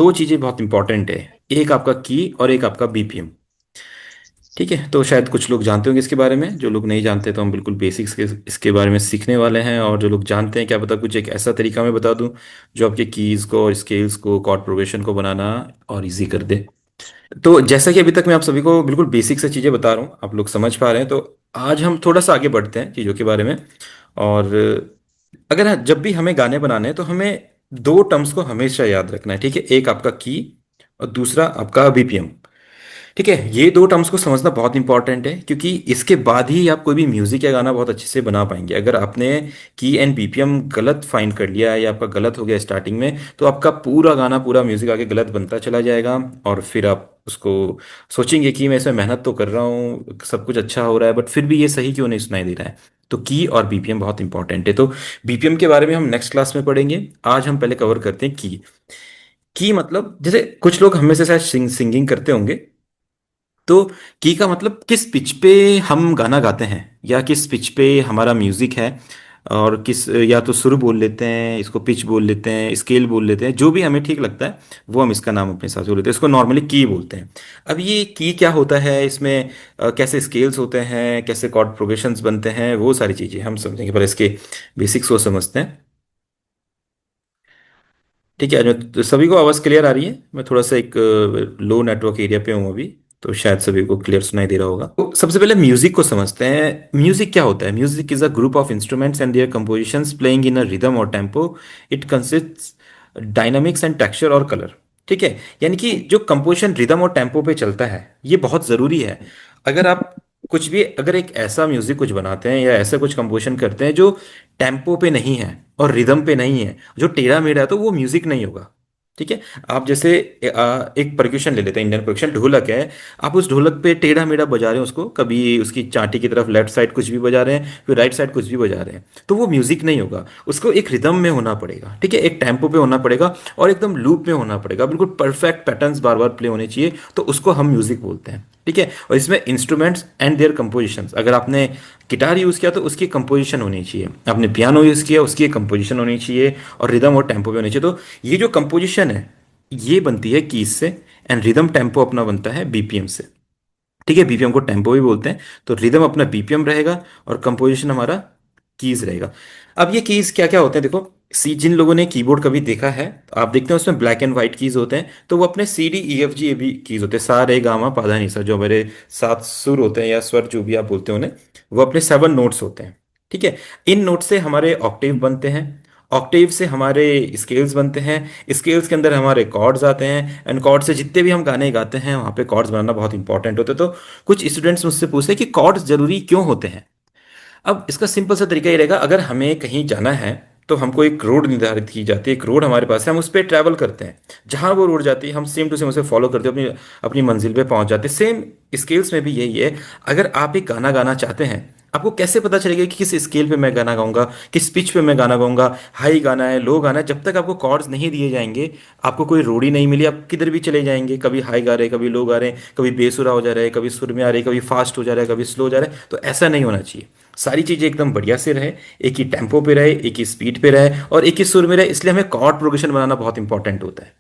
दो चीज़ें बहुत इंपॉर्टेंट है। एक आपका की और एक आपका बीपीएम। ठीक है, तो शायद कुछ लोग जानते होंगे इसके बारे में, जो लोग नहीं जानते तो हम बिल्कुल बेसिक्स के इसके बारे में सीखने वाले हैं। और जो लोग जानते हैं, क्या पता कुछ एक ऐसा तरीका मैं बता दूं जो आपके कीज़ को और स्केल्स को, कॉर्ड प्रोग्रेशन को बनाना और इजी कर दे। तो जैसा कि अभी तक मैं आप सभी को बिल्कुल बेसिक से चीज़ें बता रहा हूँ, आप लोग समझ पा रहे हैं, तो आज हम थोड़ा सा आगे बढ़ते हैं चीज़ों के बारे में। और अगर जब भी हमें गाने बनाने हैं तो हमें दो टर्म्स को हमेशा याद रखना है। ठीक है, एक आपका की और दूसरा आपका बीपीएम। ठीक है, ये दो टर्म्स को समझना बहुत इंपॉर्टेंट है, क्योंकि इसके बाद ही आप कोई भी म्यूजिक या गाना बहुत अच्छे से बना पाएंगे। अगर आपने की एंड बीपीएम गलत फाइंड कर लिया है या आपका गलत हो गया स्टार्टिंग में, तो आपका पूरा गाना, पूरा म्यूजिक आगे गलत बनता चला जाएगा। और फिर आप उसको सोचेंगे कि मैं इसमें मेहनत तो कर रहा हूँ, सब कुछ अच्छा हो रहा है, बट फिर भी ये सही क्यों नहीं सुनाई दे रहा है। तो की और बीपीएम बहुत इंपॉर्टेंट है। तो बीपीएम के बारे में हम नेक्स्ट क्लास में पढ़ेंगे। आज हम पहले कवर करते हैं की मतलब जैसे कुछ लोग हमें से शायद सिंगिंग करते होंगे, तो की का मतलब किस पिच पे हम गाना गाते हैं या किस पिच पे हमारा म्यूजिक है। और किस, या तो सुर बोल लेते हैं इसको, पिच बोल लेते हैं, स्केल बोल लेते हैं, जो भी हमें ठीक लगता है वो हम इसका नाम अपने हिसाब से बोल लेते हैं। इसको नॉर्मली की बोलते हैं। अब ये की क्या होता है, इसमें कैसे स्केल्स होते हैं, कैसे कॉर्ड प्रोग्रेशंस बनते हैं, वो सारी चीज़ें हम समझेंगे। पर इसके बेसिक्स को समझते हैं। ठीक है, तो सभी को आवाज़ क्लियर आ रही है? मैं थोड़ा सा एक लो नेटवर्क एरिया पे हूँ अभी, तो शायद सभी को क्लियर सुनाई दे रहा होगा। तो सबसे पहले म्यूजिक को समझते हैं। म्यूजिक क्या होता है? Music is a group of instruments and their compositions playing in a rhythm और tempo. It consists dynamics and texture और कलर। ठीक है, यानी कि जो कंपोजिशन रिदम और टेम्पो पे चलता है, ये बहुत ज़रूरी है। अगर आप कुछ भी, अगर एक ऐसा म्यूजिक कुछ बनाते हैं या ऐसा कुछ कंपोजिशन करते हैं जो टेम्पो पे नहीं है और रिदम पे नहीं है, जो टेढ़ा मेढ़ा है, तो वो म्यूजिक नहीं होगा। ठीक है, आप जैसे एक परक्यूशन ले लेते हैं, इंडियन परक्यूशन ढोलक है। आप उस ढोलक पे टेढ़ा मेढ़ा बजा रहे हैं उसको, कभी उसकी चांटी की तरफ लेफ्ट साइड कुछ भी बजा रहे हैं, फिर राइट साइड कुछ भी बजा रहे हैं, तो वो म्यूजिक नहीं होगा। उसको एक रिदम में होना पड़ेगा, ठीक है, एक टेम्पो पे होना पड़ेगा और एकदम लूप में होना पड़ेगा, बिल्कुल परफेक्ट पैटर्न्स बार बार प्ले होने चाहिए, तो उसको हम म्यूजिक बोलते हैं। ठीक है, और इसमें इंस्ट्रूमेंट्स एंड देयर कंपोजिशंस, अगर आपने गिटार यूज़ किया तो उसकी कंपोजिशन होनी चाहिए, आपने पियानो यूज़ किया उसकी कंपोजिशन होनी चाहिए, और रिदम और टेम्पो भी होनी चाहिए। तो ये जो कंपोजिशन है, ये बनती है कीज से, एंड रिदम टेम्पो अपना बनता है बीपीएम से। ठीक है, बीपीएम को टेम्पो भी बोलते हैं। तो रिदम अपना बीपीएम रहेगा और कंपोजिशन हमारा कीज रहेगा। अब ये कीज क्या क्या होते हैं देखो। सी, जिन लोगों ने कीबोर्ड कभी देखा है तो आप देखते हैं उसमें ब्लैक एंड व्हाइट कीज होते हैं, तो वो अपने सी डी ई एफ जी ए भी कीज होते हैं, सा रे गा मा पा धा नि सा, जो मेरे सात सुर होते हैं या स्वर जो भी आप बोलते हैं उन्हें, वो अपने सेवन नोट्स होते हैं। ठीक है, इन नोट से हमारे ऑक्टेव बनते हैं, ऑक्टेव से हमारे स्केल्स बनते हैं, स्केल्स के अंदर हमारे कॉर्ड्स आते हैं, एंड कॉर्ड से जितने भी हम गाने गाते हैं वहाँ पे कॉर्ड्स बनाना बहुत इंपॉर्टेंट होता है। तो कुछ स्टूडेंट्स मुझसे पूछते हैं कि कॉर्ड्स जरूरी क्यों होते हैं। अब इसका सिंपल सा तरीका ये रहेगा, अगर हमें कहीं जाना है तो हमको एक रोड निर्धारित की जाती है, एक रोड हमारे पास है, हम उस पर ट्रैवल करते हैं, जहां वो रोड जाती है हम सेम टू सेम उसे फॉलो करते हैं, अपनी अपनी मंजिल पे पहुंच जाते हैं। सेम स्केल्स में भी यही है। अगर आप एक गाना गाना चाहते हैं, आपको कैसे पता चलेगा कि किस स्केल पे मैं गाना गाऊंगा, किस पिच पे मैं गाना गाऊंगा, हाई गाना है, लो गाना है, जब तक आपको कॉर्ड्स नहीं दिए जाएंगे, आपको कोई रोड ही नहीं मिली, आप किधर भी चले जाएंगे, कभी हाई गा रहे हैं, कभी लो गा रहे हैं, कभी बेसुरा हो जा रहे हैं, कभी सुर में आ रहे हैं, कभी फास्ट हो जा रहा है, कभी स्लो हो जा रहा है। तो ऐसा नहीं होना चाहिए। सारी चीजें एकदम बढ़िया से रहे, एक ही टेम्पो पे रहे, एक ही स्पीड पे रहे और एक ही सुर में रहे, इसलिए हमें कॉर्ड प्रोग्रेशन बनाना बहुत इंपॉर्टेंट होता है।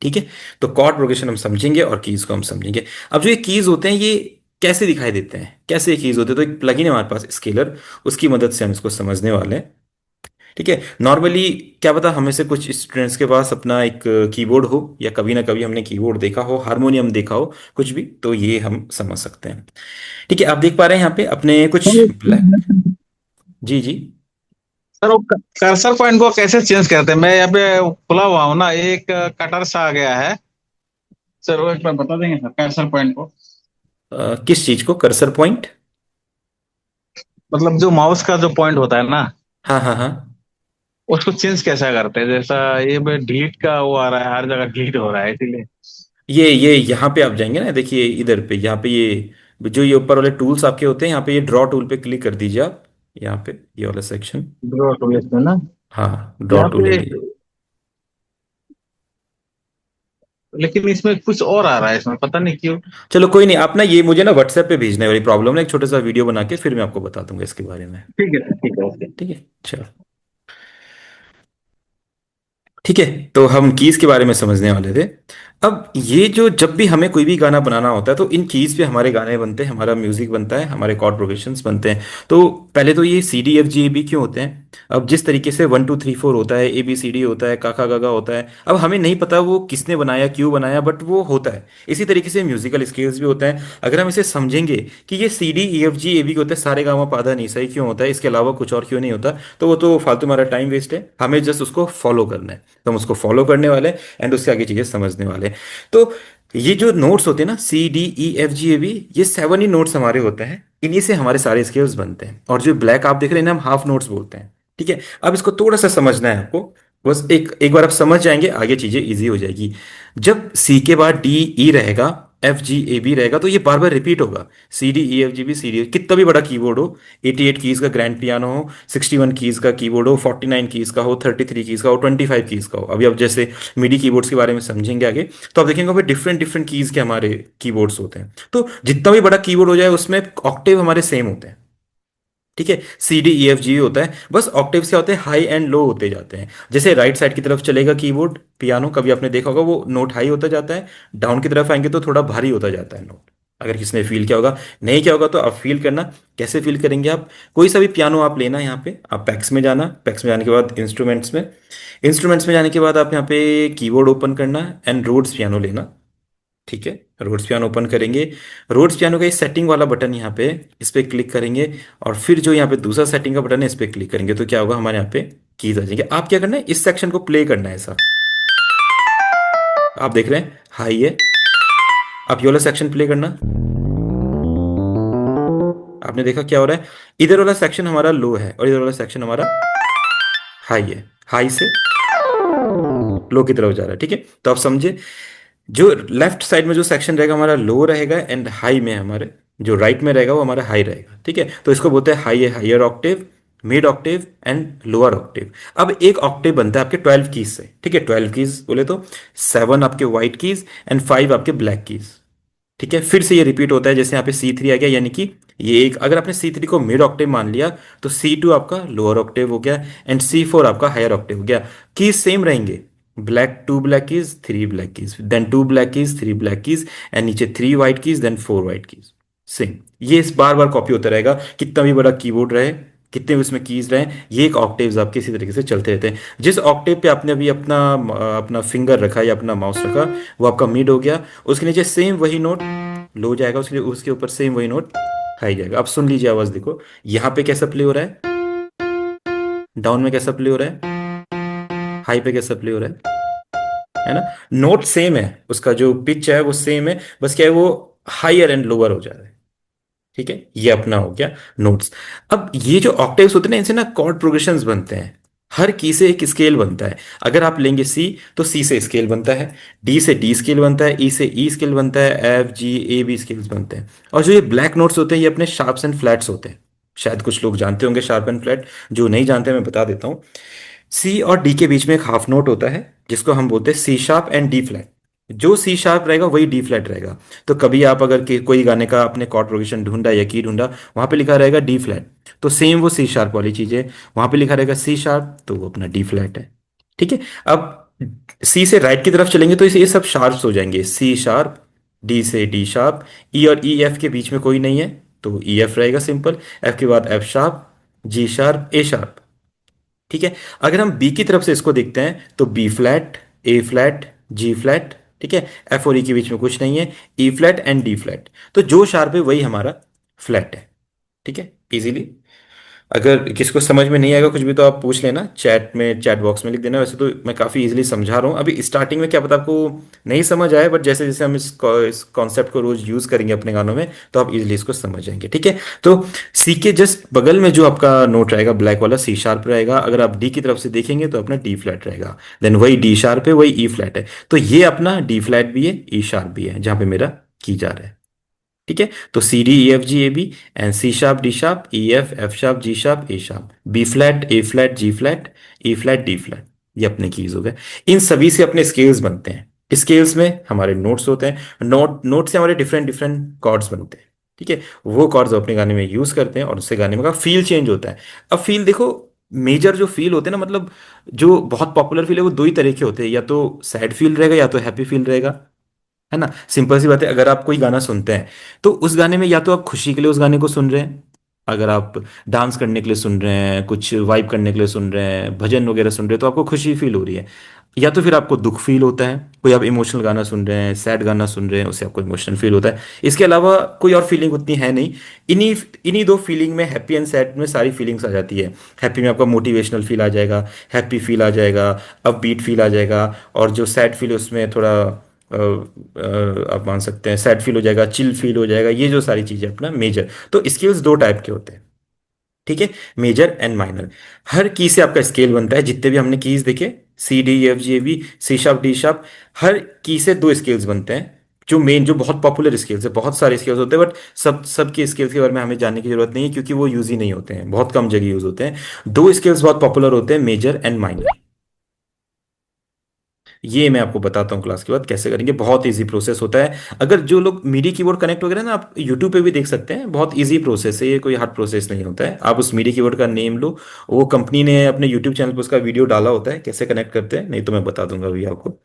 ठीक है, तो कॉर्ड प्रोग्रेशन हम समझेंगे और कीज को हम समझेंगे। अब जो ये कीज होते हैं, ये कैसे दिखाई देते हैं, कैसे ये कीज होते हैं, तो एक प्लगइन है हमारे पास स्केलर, उसकी मदद से हम इसको समझने वाले हैं। ठीक है, नॉर्मली क्या पता हमें से कुछ स्टूडेंट्स के पास अपना एक कीबोर्ड हो, या कभी ना कभी हमने कीबोर्ड देखा हो, हारमोनियम देखा हो, कुछ भी, तो ये हम समझ सकते हैं। ठीक है, आप देख पा रहे हैं यहाँ पे अपने कुछ ब्लैक। जी जी। सर वो कर्सर पॉइंट को कैसे चेंज करते हैं? मैं यहाँ पे खुला हुआ हूँ ना, एक कटर सा आ गया है। सर वो एक बार बता देंगे सर कर्सर पॉइंट को? किस चीज को कर्सर पॉइंट? मतलब जो माउस का जो पॉइंट होता है ना, हाँ हाँ हाँ। उसको चेंज कैसा करते हैं? जैसा ये डिलीट का वो आ रहा है, हर जगह डिलीट हो रहा है इसीलिए। ये यहाँ पे आप जाएंगे ना, देखिए इधर पे, यहाँ पे ये जो ये ऊपर वाले टूल्स आपके होते हैं, यहाँ पे ये ड्रॉ टूल पे क्लिक कर दीजिए आप, यहाँ पे ये वाला सेक्शन। ड्रॉ टूल इसमें ना, हाँ, ड्रॉ यहाँ टूल ले पे। लीजिए। लेकिन इसमें कुछ और आ रहा है, इसमें पता नहीं क्यों। चलो कोई नहीं, आप ना ये मुझे ना व्हाट्सएप पे भेजने वाली प्रॉब्लम है, एक छोटा सा वीडियो बना के फिर मैं आपको बता दूंगा इसके बारे में। ठीक है सर, ठीक है, ओके। ठीक है, चलो। ठीक है, तो हम कीज के बारे में समझने वाले थे। अब ये जो जब भी हमें कोई भी गाना बनाना होता है तो इन कीज पे हमारे गाने बनते हैं, हमारा म्यूजिक बनता है, हमारे कॉर्ड प्रोग्रेशंस बनते हैं। तो पहले तो ये C D F G A B क्यों होते हैं? अब जिस तरीके से 1 2 3 4 होता है, ए बी सी डी होता है, काका गागा होता है, अब हमें नहीं पता वो किसने बनाया, क्यों बनाया, बट वो होता है। इसी तरीके से म्यूजिकल स्केल्स भी होता है। अगर हम इसे समझेंगे कि ये C D E F G A B होता है, सारे गामा पाधा नहीं सही क्यों होता है, इसके अलावा कुछ और क्यों नहीं होता, तो वो तो फालतू हमारा टाइम वेस्ट है। हमें जस्ट उसको फॉलो करना है, तो हम उसको फॉलो करने वाले हैं एंड उससे आगे चीजें समझने वाले हैं। तो ये जो नोट्स होते हैं ना, C D E F G A B, ये 7 ही नोट्स हमारे होते हैं। इन्हीं से हमारे सारे स्केल्स बनते हैं। और जो ब्लैक आप देख रहे हैं ना, हम हाफ नोट्स बोलते हैं। ठीक है, अब इसको थोड़ा सा समझना है आपको। बस एक एक बार आप समझ जाएंगे, आगे चीजें इजी हो जाएगी। जब सी के बाद डी ई रहेगा, एफ जी ए बी रहेगा, तो ये बार बार रिपीट होगा। C D E F G B C D, कितना भी बड़ा कीबोर्ड हो, 88 कीज का ग्रैंड पियानो हो, 61 कीज का कीबोर्ड हो, 49 कीज का हो, 33 कीज का हो, 25 कीज का हो। अभी अब जैसे मिडी कीबोर्ड्स के बारे में समझेंगे आगे, तो आप देखेंगे डिफरेंट डिफरेंट कीज के हमारे कीबोर्ड्स होते हैं। तो जितना भी बड़ा कीबोर्ड हो जाए उसमें ऑक्टेव हमारे सेम होते हैं। ठीक है, सी डी ई एफ जी होता है, बस ऑक्टेव्स क्या होते हैं, हाई एंड लो होते जाते हैं। जैसे राइट साइड की तरफ चलेगा कीबोर्ड पियानो, कभी आपने देखा होगा वो नोट हाई होता जाता है। डाउन की तरफ आएंगे तो थोड़ा भारी होता जाता है नोट। अगर किसने फील किया होगा, नहीं किया होगा तो आप फील करना। कैसे फील करेंगे आप? कोई सा भी पियानो आप लेना, यहाँ पे आप पैक्स में जाना, पैक्स में जाने के बाद इंस्ट्रूमेंट्स में जाने के बाद आप यहाँ पे कीबोर्ड ओपन करना एंड रोड्स पियानो लेना। ठीक है, रोड्स पियानो ओपन करेंगे। रोड्स पियानो का ये सेटिंग वाला बटन यहाँ पे, इस पे क्लिक करेंगे। और फिर जो यहाँ पे दूसरा सेटिंग का बटन है, इस पे क्लिक करेंगे तो क्या होगा, हमारे यहाँ पे कीज आ जाएंगे। आप क्या करना है, इस सेक्शन को प्ले करना है ऐसा। आप देख रहे हैं हाई है, आप ये वाला सेक्शन प्ले करना। आपने देखा क्या हो रहा है, इधर वाला सेक्शन हमारा लो है और इधर वाला सेक्शन हमारा हाई है। हाई से लो की तरफ जा रहा है। ठीक है, तो आप समझे, जो लेफ्ट साइड में जो सेक्शन रहेगा हमारा लो रहेगा, एंड हाई में हमारे जो राइट में रहेगा वो हमारा हाई रहेगा। ठीक है, तो इसको बोलते हैं high, higher octave, mid octave and lower octave. अब एक ऑक्टेव बनता है आपके 12 कीज से। ठीक है, 12 कीज बोले तो 7 आपके व्हाइट कीज एंड 5 आपके ब्लैक कीज। ठीक है, फिर से ये रिपीट होता है। जैसे यहाँ पे C3 आ गया, यानी कि ये एक, अगर आपने C3 को मिड ऑक्टेव मान लिया तो C2 आपका लोअर ऑक्टेव हो गया एंड C4 आपका हायर ऑक्टेव हो गया। कीज सेम रहेंगे, black 2 black keys 3 black keys, then 2 black keys 3 black keys and नीचे 3 white keys then 4 white keys. Same, ये इस बार बार कॉपी होता रहेगा। कितना भी बड़ा कीबोर्ड रहे, कितने भी उसमें कीज रहे, ये एक ऑक्टेव्स आपके इसी तरीके से चलते रहते हैं। जिस ऑक्टेव पे आपने अभी अपना अपना फिंगर रखा या अपना माउस रखा, वो आपका मिड हो गया। उसके नीचे सेम वही नोट लो जाएगा, उसके उसके ऊपर सेम वही नोट हाई जाएगा। अब सुन लीजिए आवाज, देखो यहाँ पे कैसा प्ले हो रहा है, डाउन में कैसा प्ले हो रहा है, हाई पे कैसा प्ले हो रहा है ना। नोट सेम है, उसका जो पिच है वो सेम है, बस क्या है वो हायर एंड लोअर हो जा रहा है। ठीक है, ये अपना हो गया नोट्स। अब ये जो ऑक्टेव्स होते हैं ना, इनसे ना कॉर्ड प्रोग्रेशंस बनते हैं। हर की से एक स्केल बनता है। अगर आप लेंगे सी, तो सी से स्केल बनता है, डी से डी स्केल बनता है, ई से ई स्केल बनता है, F G A B scales बनते हैं। और जो ये ब्लैक नोट्स होते हैं, ये अपने शार्प्स एंड फ्लैट्स होते हैं। शायद कुछ लोग जानते होंगे शार्प एंड फ्लैट, जो नहीं जानते मैं बता देता हूँ। सी और डी के बीच में एक हाफ नोट होता है, जिसको हम बोलते हैं C sharp and D flat. जो सी शार्प रहेगा वही डी फ्लैट रहेगा। तो कभी आप अगर कोई गाने का अपने कॉर्ड प्रोग्रेशन ढूंढा या की ढूंढा, वहां पे लिखा रहेगा डी फ्लैट, तो सेम वो सी शार्प वाली चीज है। वहां पे लिखा रहेगा सी शार्प, तो वो अपना डी फ्लैट है। ठीक है, अब सी से राइट की तरफ चलेंगे तो इसे ये सब शार्प्स हो जाएंगे, सी शार्प, डी से डी शार्प, ई और ई एफ के बीच में कोई नहीं है, तो ई एफ रहेगा सिंपल। एफ के बाद F sharp, G sharp, A sharp. ठीक है, अगर हम बी की तरफ से इसको देखते हैं तो B flat, A flat, G flat. ठीक है, एफ और ई के बीच में कुछ नहीं है, ई फ्लैट एंड डी फ्लैट। तो जो शार्प है वही हमारा फ्लैट है। ठीक है, इजीली। अगर किसको समझ में नहीं आएगा कुछ भी तो आप पूछ लेना चैट में, चैट बॉक्स में लिख देना। वैसे तो मैं काफ़ी इजीली समझा रहा हूँ। अभी स्टार्टिंग में क्या पता आपको नहीं समझ आए, बट जैसे जैसे हम इस कॉन्सेप्ट को रोज यूज़ करेंगे अपने गानों में, तो आप इजीली इसको समझ जाएंगे। ठीक है, तो सी के जस्ट बगल में जो आपका नोट रहेगा ब्लैक वाला, सी शार्प रहेगा। अगर आप डी की तरफ से देखेंगे तो अपना डी फ्लैट रहेगा, देन वही डी शार्प है, वही ई फ्लैट है। तो ये अपना डी फ्लैट भी है, ई शार्प भी है, जहाँ पे मेरा की जा रहा है। ठीक है, तो C D E F G A B and C sharp D sharp E F F sharp G sharp A sharp, B flat A flat G flat E flat D flat, ये अपने कीज हो गए। इन सभी से अपने scales बनते हैं। Scales में हमारे नोट्स होते हैं, नोट से हमारे डिफरेंट डिफरेंट कॉर्ड्स बनते हैं। ठीक है, वो कॉर्ड्स अपने गाने में यूज करते हैं और उससे गाने में का फील चेंज होता है। अब फील देखो, मेजर जो फील होते हैं ना, मतलब जो बहुत पॉपुलर फील है वो दो ही तरह के होते हैं, या तो सैड फील रहेगा या तो हैप्पी फील रहेगा, है ना। सिंपल सी बात है, अगर आप कोई गाना सुनते हैं तो उस गाने में या तो आप खुशी के लिए उस गाने को सुन रहे हैं, अगर आप डांस करने के लिए सुन रहे हैं, कुछ वाइब करने के लिए सुन रहे हैं, भजन वगैरह सुन रहे हैं तो आपको खुशी फील हो रही है, या तो फिर आपको दुख फील होता है, कोई आप इमोशनल गाना सुन रहे हैं, सैड गाना सुन रहे हैं, उससे आपको इमोशनल फील होता है। इसके अलावा कोई और फीलिंग उतनी है नहीं। इन्हीं इन्हीं दो फीलिंग में, हैप्पी एंड सैड में सारी फीलिंग्स आ जाती है। हैप्पी में आपका मोटिवेशनल फील आ जाएगा, हैप्पी फील आ जाएगा, अपबीट फील आ जाएगा, और जो सैड फील है उसमें थोड़ा आप मान सकते हैं सैड फील हो जाएगा, चिल फील हो जाएगा। ये जो सारी चीजें अपना मेजर, तो स्केल्स दो टाइप के होते हैं, ठीक है, major and minor. Her key से आपका स्केल बनता है, जितने भी हमने कीज देखे, C D F G A B, C sharp D sharp, हर की से दो स्केल्स बनते हैं। जो मेन, जो बहुत पॉपुलर स्केल्स है, बहुत सारे स्केल्स होते हैं, बट सब के स्केल्स के बारे में हमें जानने की जरूरत नहीं है, क्योंकि वो यूज ही नहीं होते हैं, बहुत कम जगह यूज होते हैं। दो स्केल्स बहुत पॉपुलर होते हैं, मेजर एंड माइनर। ये मैं आपको बताता हूँ क्लास के बाद कैसे करेंगे, बहुत इजी प्रोसेस होता है। अगर जो लोग मीडी कीबोर्ड कनेक्ट वगैरह ना, आप यूट्यूब पे भी देख सकते हैं, बहुत इजी प्रोसेस है, ये कोई हार्ड प्रोसेस नहीं होता है। आप उस मीडी कीबोर्ड का नेम लो, वो कंपनी ने अपने यूट्यूब चैनल पर उसका वीडियो डाला होता है कैसे कनेक्ट करते हैं, नहीं तो मैं बता दूंगा अभी आपको।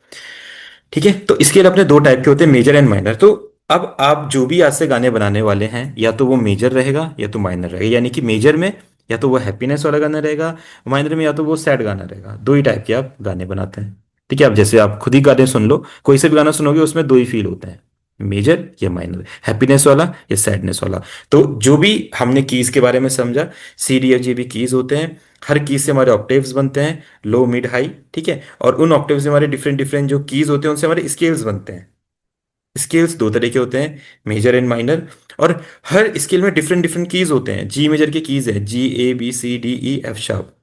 ठीक है, तो इसके लिए अपने दो टाइप के होते हैं, मेजर एंड माइनर। तो अब आप जो भी आज से गाने बनाने वाले हैं, या तो वो मेजर रहेगा या तो माइनर रहेगा, यानी कि मेजर में या तो वो हैप्पीनेस वाला गाना रहेगा, माइनर में या तो वो सैड गाना रहेगा। दो ही टाइप के आप गाने बनाते हैं। ठीक है, अब जैसे आप खुद ही गाने सुन लो, कोई से भी गाना सुनोगे उसमें दो ही फील होते हैं, मेजर या माइनर, हैप्पीनेस वाला या सैडनेस वाला। तो जो भी हमने कीज के बारे में समझा, सी डी एफ जी भी कीज होते हैं, हर कीज से हमारे ऑक्टेव्स बनते हैं, लो मिड हाई, ठीक है, और उन ऑक्टेव से हमारे डिफरेंट डिफरेंट जो कीज होते हैं उनसे हमारे स्केल्स बनते हैं। स्केल्स दो तरह के होते हैं, मेजर एंड माइनर, और हर स्केल में डिफरेंट डिफरेंट कीज होते हैं। जी मेजर की कीज है G A B C D E F sharp,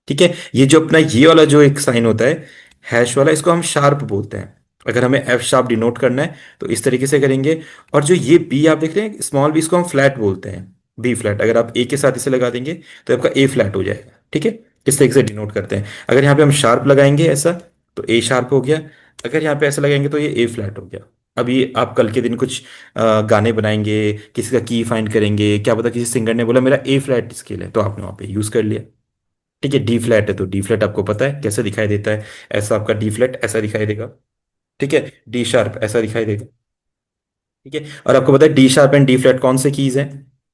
ठीक है। ये जो अपना ये वाला जो एक साइन होता है, हैश वाला, इसको हम शार्प बोलते हैं। अगर हमें एफ शार्प डिनोट करना है तो इस तरीके से करेंगे। और जो ये बी आप देख रहे हैं स्मॉल बी, इसको हम फ्लैट बोलते हैं, बी फ्लैट। अगर आप ए के साथ इसे लगा देंगे तो आपका ए फ्लैट हो जाएगा, ठीक है। इस तरीके से डिनोट करते हैं। अगर यहाँ पे हम शार्प लगाएंगे ऐसा, तो ए शार्प हो गया। अगर यहाँ पे ऐसा लगाएंगे तो ये ए फ्लैट हो गया। अभी आप कल के दिन कुछ गाने बनाएंगे, किसी का की फाइंड करेंगे, क्या पता किसी सिंगर ने बोला मेरा ए फ्लैट स्केल है, तो आपने वहाँ पे यूज कर लिया। ठीक है, डी फ्लैट है तो डी फ्लैट आपको पता है कैसे दिखाई देता है, ऐसा आपका डी फ्लैट ऐसा दिखाई देगा, ठीक है। डी शार्प ऐसा दिखाई देगा, ठीक है। और आपको पता है D sharp and D flat कौन से कीज है,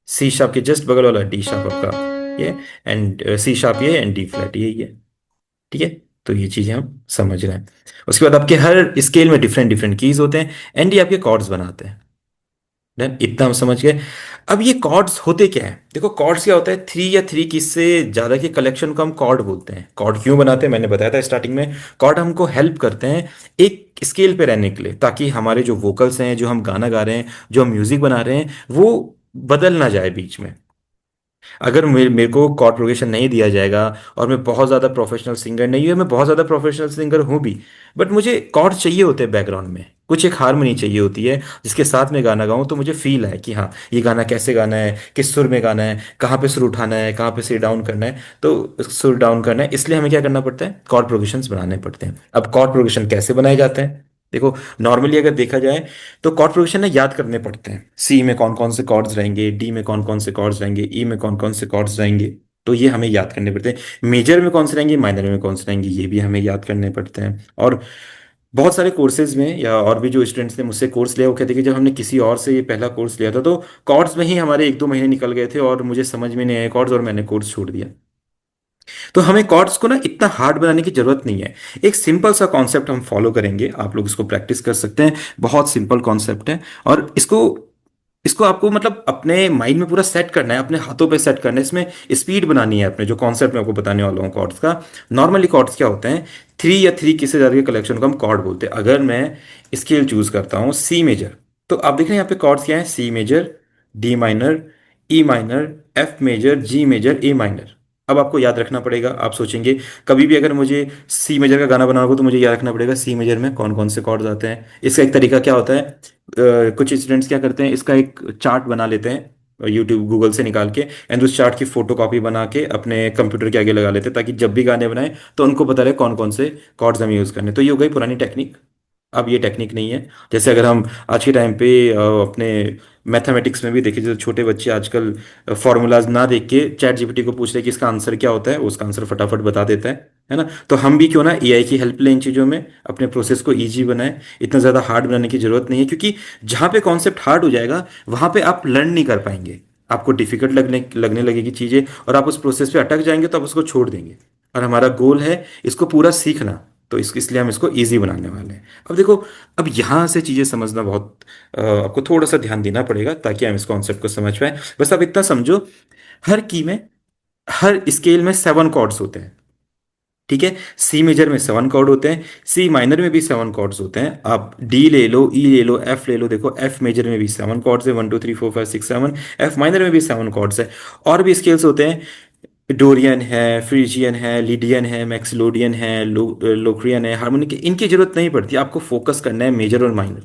सी शार्प के जस्ट बगल वाला डी शार्प आपका ये, एंड सी शार्प ये, एंड डी फ्लैट ये ही है, ठीक है। तो ये चीजें हम समझ रहे हैं। उसके बाद आपके हर स्केल में डिफरेंट डिफरेंट कीज होते हैं, एंड ये आपके कॉर्ड्स बनाते हैं। डन, इतना हम समझ गए। अब ये कॉर्ड्स होते क्या है, देखो कॉर्ड्स क्या होता है, थ्री या थ्री की से ज्यादा के कलेक्शन को हम कॉर्ड बोलते हैं। कॉर्ड क्यों बनाते हैं मैंने बताया था स्टार्टिंग में। कॉर्ड हमको हेल्प करते हैं एक स्केल पे रहने के लिए, ताकि हमारे जो वोकल्स हैं, जो हम गाना गा रहे हैं, जो हम म्यूजिक बना रहे हैं, वो बदल ना जाए बीच में। अगर मेरे को कॉर्ड प्रोग्रेशन नहीं दिया जाएगा, और मैं बहुत ज़्यादा प्रोफेशनल सिंगर नहीं हूँ, मैं बहुत ज़्यादा प्रोफेशनल सिंगर हूँ भी, बट मुझे कॉर्ड चाहिए होते हैं बैकग्राउंड में, कुछ एक हारमोनी चाहिए होती है जिसके साथ मैं गाना गाऊं तो मुझे फील है कि हाँ ये गाना कैसे गाना है, किस सुर में गाना है, कहाँ पे सुर उठाना है, कहाँ पे सिर डाउन करना है, तो सुर डाउन करना है, इसलिए हमें क्या करना पड़ता है, कॉर्ड प्रोग्रेशंस बनाने पड़ते हैं। अब कॉर्ड प्रोग्रेशन कैसे बनाए जाते हैं, देखो नॉर्मली अगर देखा जाए तो कॉर्ड प्रोग्रेशन ना याद करने पड़ते हैं। सी में कौन कौन से कॉर्ड्स रहेंगे, डी में कौन कौन से कॉर्ड्स रहेंगे, ई में कौन कौन से कॉर्ड्स रहेंगे, तो ये हमें याद करने पड़ते हैं। मेजर में कौन से रहेंगे, माइनर में कौन से रहेंगे, ये भी हमें याद करने पड़ते हैं। और बहुत सारे कोर्सेज में, या और भी जो स्टूडेंट्स ने मुझसे कोर्स लिया, वो कहते हैं कि जब हमने किसी और से ये पहला कोर्स लिया था तो कॉर्ड्स में ही हमारे एक दो महीने निकल गए थे और मुझे समझ में नहीं आए कॉर्ड्स, और मैंने कोर्स छोड़ दिया। तो हमें कॉर्ड्स को ना इतना हार्ड बनाने की जरूरत नहीं है। एक सिंपल सा कॉन्सेप्ट हम फॉलो करेंगे, आप लोग इसको प्रैक्टिस कर सकते हैं, बहुत सिंपल कॉन्सेप्ट है। और इसको इसको आपको मतलब अपने माइंड में पूरा सेट करना है, अपने हाथों पे सेट करना है, इसमें स्पीड बनानी है अपने, जो कॉन्सेप्ट मैं आपको बताने वाला हूँ कॉर्ड्स का। नॉर्मली कॉर्ड्स क्या होते हैं, थ्री या थ्री किसी ज्यादा के कलेक्शन को हम कॉर्ड बोलते हैं। अगर मैं स्केल चूज करता हूँ सी मेजर, तो आप देख रहे हैं यहाँ पे कॉर्ड्स क्या है, C major, D minor, E minor, F major, G major, A minor. अब आपको याद रखना पड़ेगा, आप सोचेंगे कभी भी अगर मुझे सी मेजर का गाना बनाना होगा तो मुझे याद रखना पड़ेगा सी मेजर में कौन कौन से कॉर्ड्स आते हैं। इसका एक तरीका क्या होता है, कुछ स्टूडेंट्स क्या करते हैं, इसका एक चार्ट बना लेते हैं यूट्यूब गूगल से निकाल के, एंड उस चार्ट की फोटो कॉपी बना के अपने कंप्यूटर के आगे लगा लेते हैं, ताकि जब भी गाने बनाए तो उनको पता रहे कौन कौन से कॉर्ड्स हमें यूज़ करने। तो ये हो गई पुरानी टेक्निक। अब ये टेक्निक नहीं है। जैसे अगर हम आज के टाइम पे अपने मैथमेटिक्स में भी देखें, जो छोटे बच्चे आजकल फॉर्मूलाज ना देख के चैट जीपीटी को पूछ रहे हैं कि इसका आंसर क्या होता है, वो उसका आंसर फटाफट बता देता है ना। तो हम भी क्यों ना एआई की हेल्प लें इन चीज़ों में, अपने प्रोसेस को इजी बनाएं। इतना ज़्यादा हार्ड बनाने की जरूरत नहीं है, क्योंकि जहाँ पे कॉन्सेप्ट हार्ड हो जाएगा वहाँ पे आप लर्न नहीं कर पाएंगे। आपको डिफिकल्ट लगने लगने लगेगी चीज़ें, और आप उस प्रोसेस पे अटक जाएंगे तो आप उसको छोड़ देंगे। और हमारा गोल है इसको पूरा सीखना, तो इसलिए हम इसको इजी बनाने वाले हैं। अब देखो, अब यहाँ से चीज़ें समझना बहुत आपको थोड़ा सा ध्यान देना पड़ेगा ताकि हम इस कॉन्सेप्ट को समझ पाए। बस आप इतना समझो, हर की में, हर स्केल में 7 कॉर्ड्स होते हैं। ठीक है, सी मेजर में 7 कॉर्ड होते हैं, सी माइनर में भी 7 कॉर्ड्स होते हैं। आप डी ले लो, ई ले लो, एफ ले लो, देखो एफ मेजर में भी 7 कॉर्ड्स है, 1 2 3 4 5 6 7। एफ माइनर में भी 7 कॉर्ड्स है। और भी स्केल्स होते हैं, डोरियन है, फ्रीजियन है, लिडियन है, मैक्सिलोडियन है, लोक्रियन है, हार्मोनिक। इनकी जरूरत नहीं पड़ती, आपको फोकस करना है मेजर और माइनर।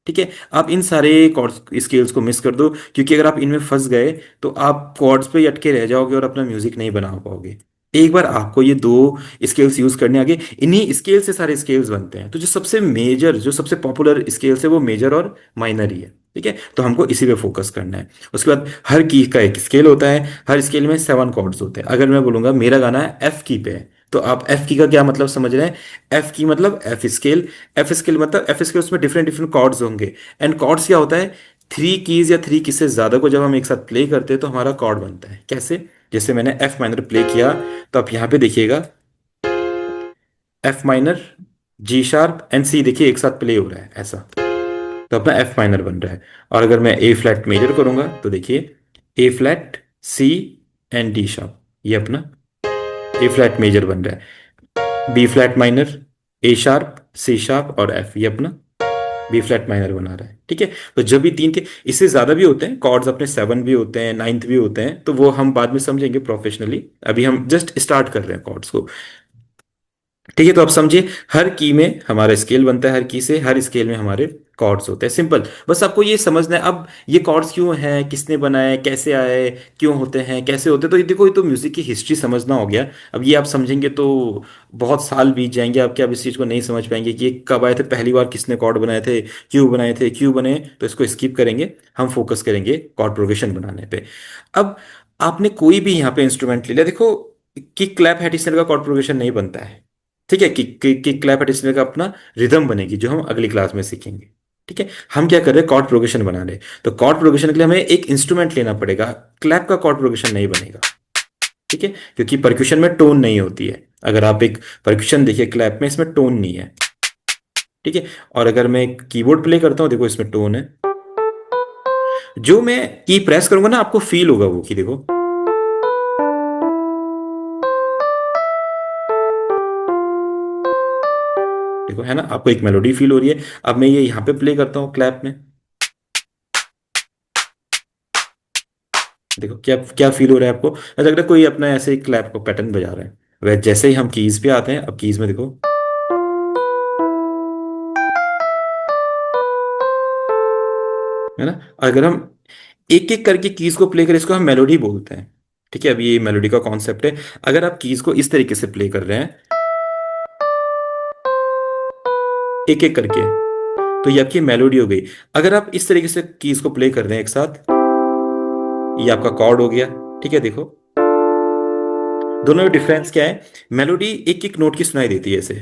ठीक है, आप इन सारे कॉर्ड स्केल्स को मिस कर दो, क्योंकि अगर आप इनमें फंस गए तो आप कॉर्ड्स पे ही अटके रह जाओगे और अपना म्यूजिक नहीं बना पाओगे। एक बार आपको ये दो स्केल्स यूज करने आगे, इन्हीं स्केल से सारे स्केल्स बनते हैं। तो जो सबसे मेजर, जो सबसे पॉपुलर स्केल्स है वो मेजर और माइनर ही है। ठीक है, तो हमको इसी पे फोकस करना है। उसके बाद हर की का एक स्केल होता है, हर स्केल में 7 कॉर्ड्स होते हैं। अगर मैं बोलूंगा मेरा गाना है एफ की पे है, तो आप एफ की का क्या मतलब समझ रहे हैं? एफ की मतलब एफ स्केल। एफ स्केल मतलब एफ स्केल, उसमें डिफरेंट डिफरेंट कॉर्ड्स होंगे। एंड कॉर्ड्स क्या होता है? 3 कीज या 3 कीज से ज्यादा को जब हम एक साथ प्ले करते हैं तो हमारा कॉर्ड बनता है। कैसे? जैसे मैंने एफ माइनर प्ले किया, तो आप यहाँ पे देखिएगा, F minor, G sharp and C, देखिए एक साथ प्ले हो रहा है ऐसा, तो अपना एफ माइनर बन रहा है। और अगर मैं ए फ्लैट मेजर करूंगा तो देखिए, A flat, C and D sharp, ये अपना ए फ्लैट मेजर बन रहा है। B flat minor, A sharp, C sharp और एफ, ये अपना बी फ्लैट माइनर बना रहा है। ठीक है, तो जब भी तीन के, इससे ज्यादा भी होते हैं कॉर्ड्स, अपने 7 भी होते हैं, 9th भी होते हैं, तो वो हम बाद में समझेंगे प्रोफेशनली। अभी हम जस्ट स्टार्ट कर रहे हैं कॉर्ड्स को। ठीक है, तो आप समझिए, हर की में हमारा स्केल बनता है, हर की से हर स्केल में हमारे कॉर्ड्स होते हैं। सिंपल, बस आपको ये समझना है। अब ये कॉर्ड्स क्यों हैं, किसने बनाए, कैसे आए, क्यों होते हैं, कैसे होते हैं, तो ये देखो, ये तो म्यूजिक की हिस्ट्री समझना हो गया। अब ये आप समझेंगे तो बहुत साल बीत जाएंगे आपके, आप इस चीज़ को नहीं समझ पाएंगे कि ये कब आए थे, पहली बार किसने कॉर्ड बनाए थे, क्यों बनाए थे, क्यों बने। तो इसको स्किप करेंगे, हम फोकस करेंगे कॉर्ड प्रोग्रेशन बनाने पे। अब आपने कोई भी यहाँ पे इंस्ट्रूमेंट ले लिया, देखो किक क्लैप हेडिशनल का कॉर्ड प्रोग्रेशन नहीं बनता है। ठीक है, किक क्लैप एडिशनल का अपना रिदम बनेगी, जो हम अगली क्लास में सीखेंगे। ठीक है, हम क्या कर रहे हैं, कॉर्ड प्रोग्रेशन बना रहे हैं। तो कॉर्ड प्रोग्रेशन के लिए हमें एक इंस्ट्रूमेंट लेना पड़ेगा, क्लैप का कॉर्ड प्रोग्रेशन नहीं बनेगा। ठीक है, क्योंकि परक्यूशन में टोन नहीं होती है। अगर आप एक परक्यूशन देखिए क्लैप में, इसमें टोन नहीं है। ठीक है, और अगर मैं एक कीबोर्ड प्ले करता हूं, देखो इसमें टोन है। जो मैं की प्रेस करूंगा ना, आपको फील होगा वो की, देखो देखो, है ना, आपको एक मेलोडी फील हो रही है। अब मैं ये यहाँ पे प्ले करता हूँ क्लैप में, देखो क्या क्या फील हो रहा है आपको। ऐसा लग रहा है कोई अपना ऐसे ही क्लैप को पैटर्न बजा रहा है। वह जैसे ही हम कीज पे आते हैं, अब कीज में देखो, है ना। अगर हम एक एक करके कीज को प्ले करें, इसको हम मेलोडी बोलते हैं। ठीक है, अभी ये मेलोडी का कॉन्सेप्ट है। अगर आप कीज को इस तरीके से प्ले कर रहे हैं एक एक करके, तो ये आपकी मेलोडी हो गई। अगर आप इस तरीके से कीज को प्ले कर रहे हैं एक साथ, ये आपका कॉर्ड हो गया। ठीक है, देखो दोनों में डिफरेंस क्या है? मेलोडी एक एक नोट की सुनाई देती है ऐसे,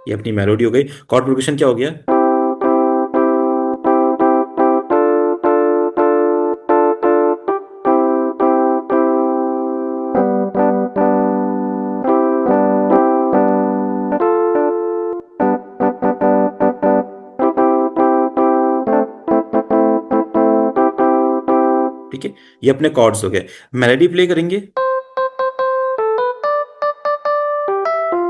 ये अपनी मेलोडी हो गई। कॉर्ड प्रोग्रेशन क्या हो गया? ठीक है, ये अपने कॉर्ड्स हो गए। मेलोडी प्ले करेंगे,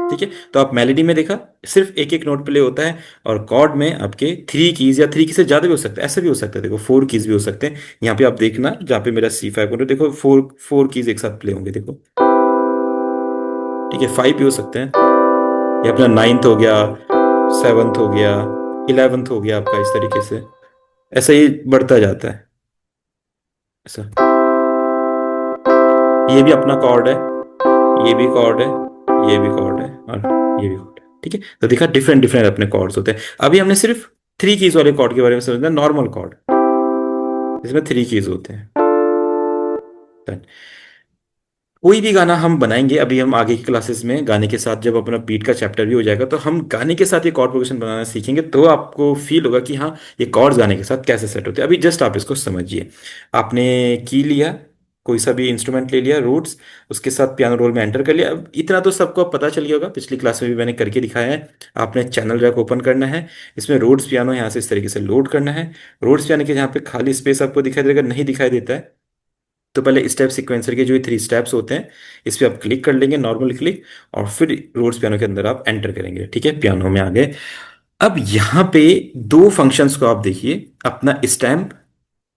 ठीक है, तो आप मेलोडी में देखा सिर्फ एक एक नोट प्ले होता है, और कॉर्ड में आपके 3 कीज या 3 की से ज्यादा भी हो सकता है, ऐसा भी हो सकता है, देखो 4 कीज भी हो सकते हैं। यहाँ पे आप देखना, जहाँ पे मेरा C5 देखो, फोर फोर कीज एक साथ प्ले होंगे, देखो। ठीक है, 5 भी हो सकते हैं। ये अपना 9th हो गया, 7th हो गया, 11th हो गया आपका, इस तरीके से ऐसा ही बढ़ता जाता है ऐसा। ये भी अपना कॉर्ड है, ये भी कॉर्ड है, ये भी कॉर्ड है और ये भी कॉर्ड है। ठीक है, तो देखा डिफरेंट डिफरेंट अपने कॉर्ड्स होते हैं। अभी हमने सिर्फ थ्री कीज वाले कॉर्ड के बारे में समझना, नॉर्मल कॉर्ड जिसमें थ्री कीज होते हैं। Done। कोई भी गाना हम बनाएंगे, अभी हम आगे की क्लासेस में गाने के साथ जब अपना बीट का चैप्टर भी हो जाएगा तो हम गाने के साथ ये कॉर्ड प्रोग्रेशन बनाना सीखेंगे, तो आपको फील होगा कि हाँ ये कॉर्ड्स गाने के साथ कैसे सेट होते हैं। अभी जस्ट आप इसको समझिए। आपने की लिया, कोई सा भी इंस्ट्रूमेंट ले लिया, रूट्स, उसके साथ पियानो रोल में एंटर कर लिया। अब इतना तो सबको पता चल गया होगा, पिछली क्लास में भी मैंने करके दिखाया है। आपने चैनल रैक ओपन करना है, इसमें रोड्स पियानो यहाँ से इस तरीके से लोड करना है। रोड्स पियानो के जहाँ पे खाली स्पेस आपको दिखाई देगा, नहीं दिखाई देता है, तो पहले स्टेप सीक्वेंसर के जो थ्री स्टेप्स होते हैं इस पे आप क्लिक कर लेंगे, नॉर्मल क्लिक, और फिर रोड्स पियानो के अंदर आप एंटर करेंगे। ठीक है, पियानो में आ गए। अब यहाँ पे दो फंक्शंस को आप देखिए, अपना स्टैम्प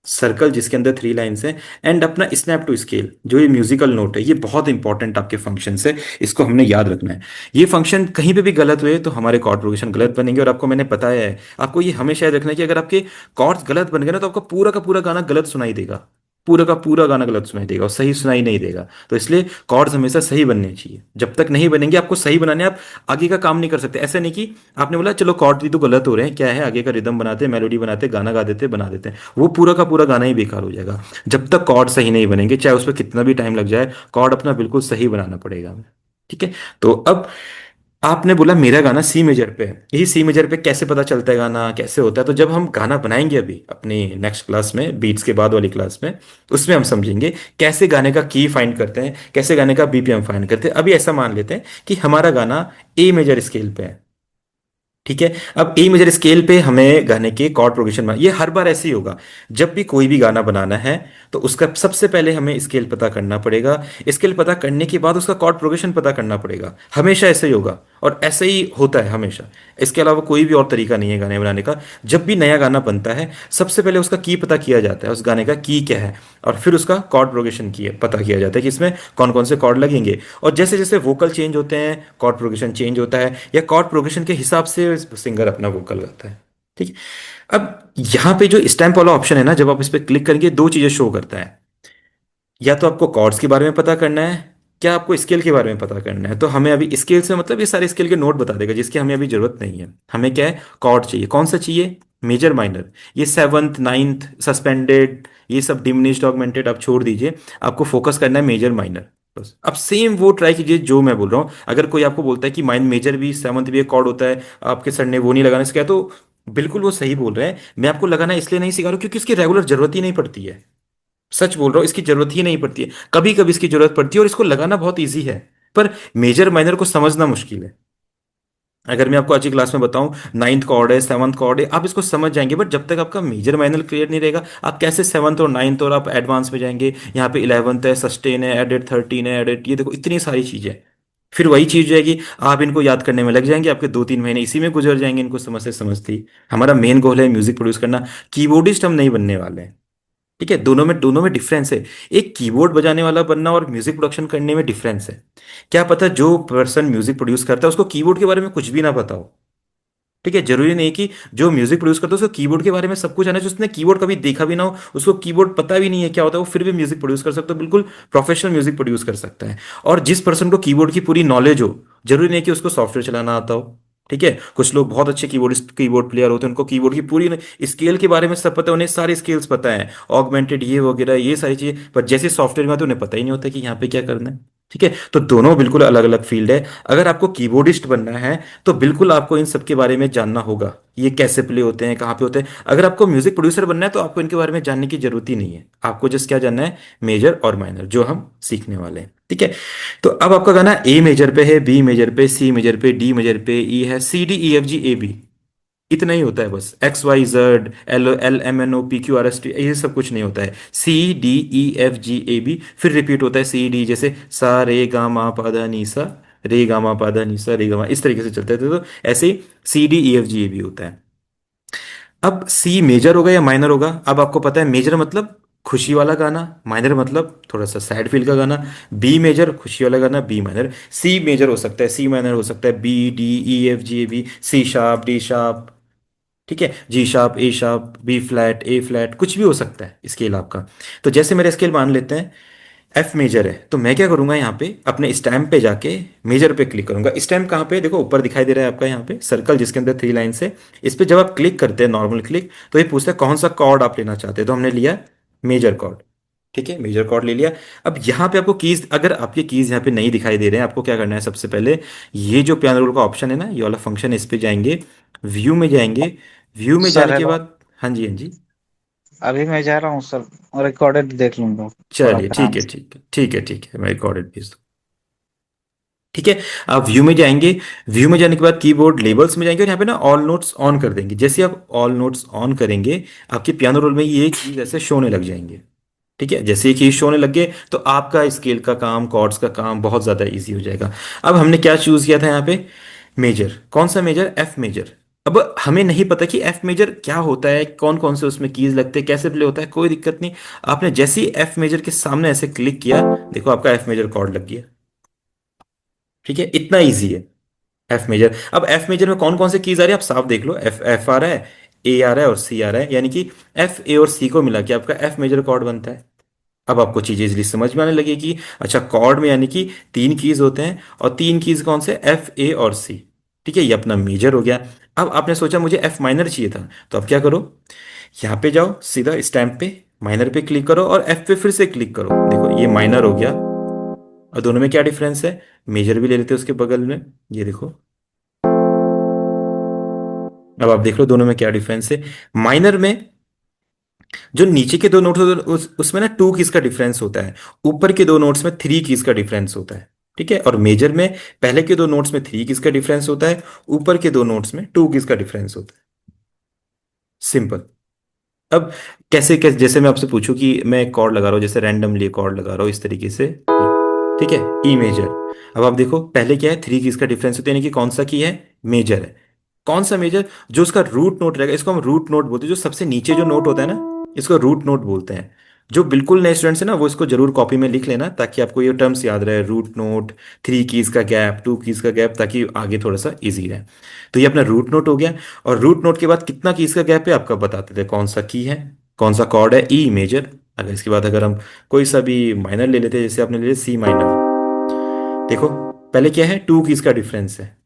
सर्कल जिसके अंदर थ्री लाइंस हैं, एंड अपना स्नैप टू स्केल जो ये म्यूजिकल नोट है, ये बहुत इंपॉर्टेंट आपके फंक्शन है। इसको हमने याद रखना है। ये फंक्शन कहीं पे भी गलत हुए तो हमारे कॉर्ड प्रोग्रेशन गलत बनेंगे, और आपको मैंने बताया है, आपको ये हमेशा याद रखना है कि अगर आपके कॉर्ड्स गलत बन गए ना तो आपका पूरा का पूरा गाना गलत सुनाई देगा। पूरा का पूरा गाना गलत सुनाई देगा और सही सुनाई नहीं देगा। तो इसलिए कॉर्ड्स हमेशा सही बनने चाहिए। जब तक नहीं बनेंगे आपको सही बनाने, आप आगे का काम नहीं कर सकते। ऐसा नहीं कि आपने बोला चलो कॉर्ड भी तो गलत हो रहे हैं, क्या है, आगे का रिदम बनाते, मेलोडी बनाते, गाना गा देते, बना देते हैं, वो पूरा का पूरा गाना ही बेकार हो जाएगा। जब तक कॉर्ड सही नहीं बनेंगे, चाहे उस पर कितना भी टाइम लग जाए, कॉर्ड अपना बिल्कुल सही बनाना पड़ेगा हमें। ठीक है, तो अब आपने बोला मेरा गाना सी मेजर पे है, यही सी मेजर पे कैसे पता चलता है गाना कैसे होता है, तो जब हम गाना बनाएंगे अभी अपनी नेक्स्ट क्लास में, बीट्स के बाद वाली क्लास में, उसमें हम समझेंगे कैसे गाने का की फाइंड करते हैं, कैसे गाने का बीपीएम फाइंड करते हैं। अभी ऐसा मान लेते हैं कि हमारा गाना ए मेजर स्केल पे है। ठीक है, अब ए मेजर स्केल पे हमें गाने के कॉर्ड प्रोग्रेशन ये हर बार ऐसे ही होगा। जब भी कोई भी गाना बनाना है तो उसका सबसे पहले हमें स्केल पता करना पड़ेगा। स्केल पता करने के बाद उसका कॉर्ड प्रोग्रेशन पता करना पड़ेगा। हमेशा ऐसे ही होगा और ऐसे ही होता है हमेशा। इसके अलावा कोई भी और तरीका नहीं है गाने बनाने का। जब भी नया गाना बनता है सबसे पहले उसका की पता किया जाता है, उस गाने का की क्या है, और फिर उसका कॉर्ड प्रोग्रेशन की पता किया जाता है कि इसमें कौन कौन से कॉर्ड लगेंगे। और जैसे जैसे वोकल चेंज होते हैं कॉर्ड प्रोग्रेशन चेंज होता है, या कॉर्ड प्रोग्रेशन के हिसाब से सिंगर अपना वोकल गाता है। ठीक है, अब यहाँ पे जो स्टैम्प वाला ऑप्शन है ना, जब आप इस पर क्लिक करेंगे दो चीजें शो करता है। या तो आपको कॉर्ड्स के बारे में पता करना है, क्या आपको स्केल के बारे में पता करना है। तो हमें अभी स्केल से मतलब ये सारे स्केल के नोट बता देगा, जिसकी हमें अभी जरूरत नहीं है। हमें क्या है, कॉर्ड चाहिए। कौन सा चाहिए, मेजर माइनर। ये सेवंथ नाइन्थ सस्पेंडेड, ये सब डिमिनिश्ड ऑगमेंटेड आप छोड़ दीजिए, आपको फोकस करना है मेजर माइनर बस। अब सेम वो ट्राई कीजिए जो मैं बोल रहा हूँ। अगर कोई आपको बोलता है कि माइन मेजर भी सेवंथ भी एक कॉर्ड होता है, आपके सर ने वो नहीं लगाना सिखाया, तो बिल्कुल वो सही बोल रहे हैं। मैं आपको लगाना इसलिए नहीं सिखा रहा हूं क्योंकि इसकी रेगुलर जरूरत ही नहीं पड़ती है। सच बोल रहा हूँ, इसकी जरूरत ही नहीं पड़ती है। कभी कभी इसकी जरूरत पड़ती है और इसको लगाना बहुत ईजी है, पर मेजर माइनर को समझना मुश्किल है। अगर मैं आपको आज की क्लास में बताऊं नाइन्थ कॉर्ड है सेवंथ कॉर्ड है, आप इसको समझ जाएंगे, बट जब तक आपका मेजर माइनर क्लियर नहीं रहेगा आप कैसे सेवंथ और नाइन्थ और आप एडवांस में जाएंगे। यहाँ पे इलेवंथ है, सस्टेन है, एडेड, थर्टीन है, एडेड, ये देखो इतनी सारी चीजें। फिर वही चीज जाएगी, आप इनको याद करने में लग जाएंगे, आपके 2-3 महीने इसी में गुजर जाएंगे इनको समझते समझते ही। हमारा मेन गोल है म्यूजिक प्रोड्यूस करना, कीबोर्डिस्ट हम नहीं बनने वाले हैं। ठीक है, दोनों में डिफरेंस है। एक कीबोर्ड बजाने वाला बनना और म्यूजिक प्रोडक्शन करने में डिफरेंस है। क्या पता जो पर्सन म्यूजिक प्रोड्यूस करता है उसको कीबोर्ड के बारे में कुछ भी ना पता हो। ठीक है, जरूरी नहीं कि जो म्यूजिक प्रोड्यूस करता है उसको कीबोर्ड के बारे में सब कुछ आना चाहिए। उसने कीबोर्ड कभी देखा भी ना हो, उसको कीबोर्ड पता भी नहीं है क्या होता है, वो फिर भी म्यूजिक प्रोड्यूस कर सकता है, बिल्कुल प्रोफेशनल म्यूजिक प्रोड्यूस कर सकता है। और जिस पर्सन को कीबोर्ड की पूरी नॉलेज हो, जरूरी नहीं कि उसको सॉफ्टवेयर चलाना आता हो। ठीक है, कुछ लोग बहुत अच्छे कीबोर्ड प्लेयर होते हैं, उनको कीबोर्ड की पूरी स्केल के बारे में सब पता है, उन्हें सारी स्केल्स पता है, ऑगमेंटेड ये वगैरह ये सारी चीजें, पर जैसे सॉफ्टवेयर में आते हैं, उन्हें पता ही नहीं होता कि यहाँ पे क्या करना है। ठीक है, तो दोनों बिल्कुल अलग अलग फील्ड है। अगर आपको कीबोर्डिस्ट बनना है तो बिल्कुल आपको इन सब के बारे में जानना होगा, ये कैसे प्ले होते हैं, कहाँ पे होते हैं। अगर आपको म्यूजिक प्रोड्यूसर बनना है तो आपको इनके बारे में जानने की जरूरत ही नहीं है। आपको जस्ट क्या जानना है, मेजर और माइनर, जो हम सीखने वाले हैं। ठीक है, तो अब आपका गाना ए मेजर पे है, बी मेजर पे, सी मेजर पे, डी मेजर पे, ई है, C D E F G A B, इतना ही होता है बस। X Y Z L L M N O P Q R S T, ये सब कुछ नहीं होता है। C D E F G A B, फिर रिपीट होता है सी डी, जैसे सा रे गा मा पा धा नी सा, रे गा मा पा धा नी सा रे गा मा, इस तरीके से चलते थे। तो ऐसे ही C D E F G A B होता है। अब सी मेजर होगा या माइनर होगा, अब आपको पता है मेजर मतलब खुशी वाला गाना, माइनर मतलब थोड़ा सा सैड फील का गाना। बी मेजर खुशी वाला गाना, बी माइनर। सी मेजर हो सकता है, सी माइनर हो सकता है, B D E F G A B, C sharp, D sharp, ठीक है, G sharp, A sharp, B flat, A flat, कुछ भी हो सकता है स्केल आपका। तो जैसे मेरा स्केल मान लेते हैं, एफ मेजर है, तो मैं क्या करूंगा यहाँ पे अपने स्टैम्प पे जाके मेजर पे क्लिक करूंगा। स्टैम्प कहाँ पे है? देखो ऊपर दिखाई दे रहा है आपका यहाँ पे सर्कल जिसके अंदर थ्री लाइन है। इस पे जब आप क्लिक करते हैं नॉर्मल क्लिक, तो ये पूछता है कौन सा कॉर्ड आप लेना चाहते हैं, तो हमने लिया मेजर कॉर्ड। ठीक है, मेजर कॉर्ड ले लिया। अब यहाँ पे आपको कीज, अगर आपके कीज यहाँ पे नहीं दिखाई दे रहे हैं, आपको क्या करना है सबसे पहले, ये जो पियानो रोल का ऑप्शन है ना, ये वाला फंक्शन, इस पे जाएंगे, व्यू में जाएंगे। व्यू में सर जाने के हेलो। बाद, हाँ जी हाँ जी, अभी मैं जा रहा हूँ सर, रिकॉर्डेड देख लूंगा थोड़ा चलिए ठीक काम है से। ठीक है ठीक है ठीक है, मैं रिकॉर्डेड भेज दूँ। ठीक है, आप व्यू में जाएंगे। व्यू में जाने के बाद कीबोर्ड लेबल्स में जाएंगे और यहाँ पे ना ऑल नोट्स ऑन कर देंगे। जैसे आप ऑल नोट्स ऑन करेंगे, आपके पियानो रोल में ये चीज ऐसे शो होने लग जाएंगे। ठीक है, जैसे ये चीज शो होने लग गए, तो आपका स्केल का काम, कॉर्ड्स का काम बहुत ज्यादा इजी हो जाएगा। अब हमने क्या चूज किया था यहाँ पे? मेजर। कौन सा मेजर? F major. अब हमें नहीं पता कि एफ मेजर क्या होता है, कौन कौन से उसमें कीज लगते हैं, कैसे प्ले होता है, कोई दिक्कत नहीं। आपने जैसे ही एफ मेजर के सामने ऐसे क्लिक किया, देखो आपका एफ मेजर कॉर्ड लग गया। ठीक है, इतना इजी है एफ मेजर। अब एफ मेजर में कौन कौन से कीज आ रही है आप साफ देख लो। एफ एफ आ रहा है, ए आ रहा है और सी आ रहा है, यानी कि एफ ए और सी को मिला के आपका एफ मेजर कॉर्ड बनता है। अब आपको चीजें इजली समझ में आने लगेगी। अच्छा, कॉर्ड में यानी कि तीन कीज होते हैं, और तीन कीज कौन से? एफ ए और सी। ठीक है, ये अपना मेजर हो गया। अब आपने सोचा मुझे एफ माइनर चाहिए था, तो अब क्या करो, यहाँ पे जाओ सीधा स्टैम्प पे, माइनर पे क्लिक करो और एफ पे फिर से क्लिक करो। देखो ये माइनर हो गया। और दोनों में क्या डिफरेंस है? मेजर भी ले लेते हैं उसके बगल में, ये देखो। अब आप देख लो दोनों में क्या डिफरेंस है। माइनर में जो नीचे के दो नोट्स होते हैं उसमें ना टू कीज का डिफरेंस होता है। ऊपर के दो नोट्स में थ्री कीज का डिफरेंस होता है। ठीक है, और मेजर में पहले के दो नोट्स में थ्री कीज का डिफरेंस होता है, ऊपर के दो नोट्स में टू कीज का डिफरेंस होता है। सिंपल। अब कैसे कैसे, जैसे मैं आपसे पूछूं कि मैं एक कॉर्ड लगा रहा हूं, जैसे रैंडमली कॉर्ड लगा रहा हूं इस तरीके से, ठीक है, ई मेजर। अब आप देखो पहले क्या है, थ्री कीज का डिफरेंस होता है, यानी कि कौन सा की है? मेजर है। कौन सा मेजर? जो उसका रूट नोट रहेगा, इसको हम रूट नोट बोलते हैं, जो सबसे नीचे जो नोट होता है ना, इसको रूट नोट बोलते हैं। जो बिल्कुल नए स्टूडेंट्स है ना, वो इसको जरूर कॉपी में लिख लेना, ताकि आपको ये टर्म्स याद रहे, रूट नोट, थ्री कीज का गैप, टू कीज का गैप, ताकि आगे थोड़ा सा इजी रहे। तो ये अपना रूट नोट हो गया। और रूट नोट के बाद कितना कीज का गैप है आपका बताते थे, कौन सा की है, कौन सा कॉर्ड है? E major. अगर इसके बाद अगर हम कोई सा भी माइनर ले लेते हैं, जैसे आपने ले लिया सी माइनर, देखो पहले क्या है, टू कीज का डिफरेंस है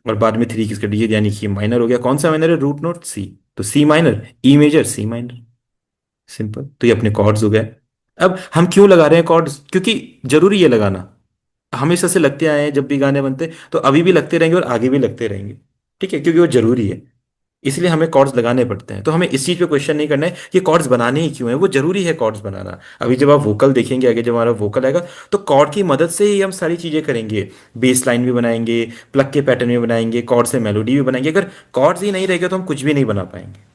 और बाद में थ्री कीज का डी, यानी कि माइनर हो गया। कौन सा माइनर है? Root note C. तो C minor, E major, C minor. Simple. तो ये अपने कॉर्ड्स हो गए। अब हम क्यों लगा रहे हैं कॉर्ड्स? क्योंकि जरूरी है लगाना, हमेशा से लगते आए हैं, जब भी गाने बनते तो अभी भी लगते रहेंगे और आगे भी लगते रहेंगे। ठीक है, क्योंकि वो जरूरी है, इसलिए हमें कॉर्ड्स लगाने पड़ते हैं। तो हमें इस चीज पे क्वेश्चन नहीं करना है कि कॉर्ड्स बनाने ही क्यों है, वो जरूरी है कॉर्ड्स बनाना। अभी जब आप वोकल देखेंगे आगे, जब हमारा वोकल आएगा, तो कॉर्ड की मदद से ही हम सारी चीजें करेंगे। बेस लाइन भी बनाएंगे, प्लग के पैटर्न भी बनाएंगे, कॉर्ड से मेलोडी भी बनाएंगे। अगर कॉर्ड्स ही नहीं रहेगा तो हम कुछ भी नहीं बना पाएंगे।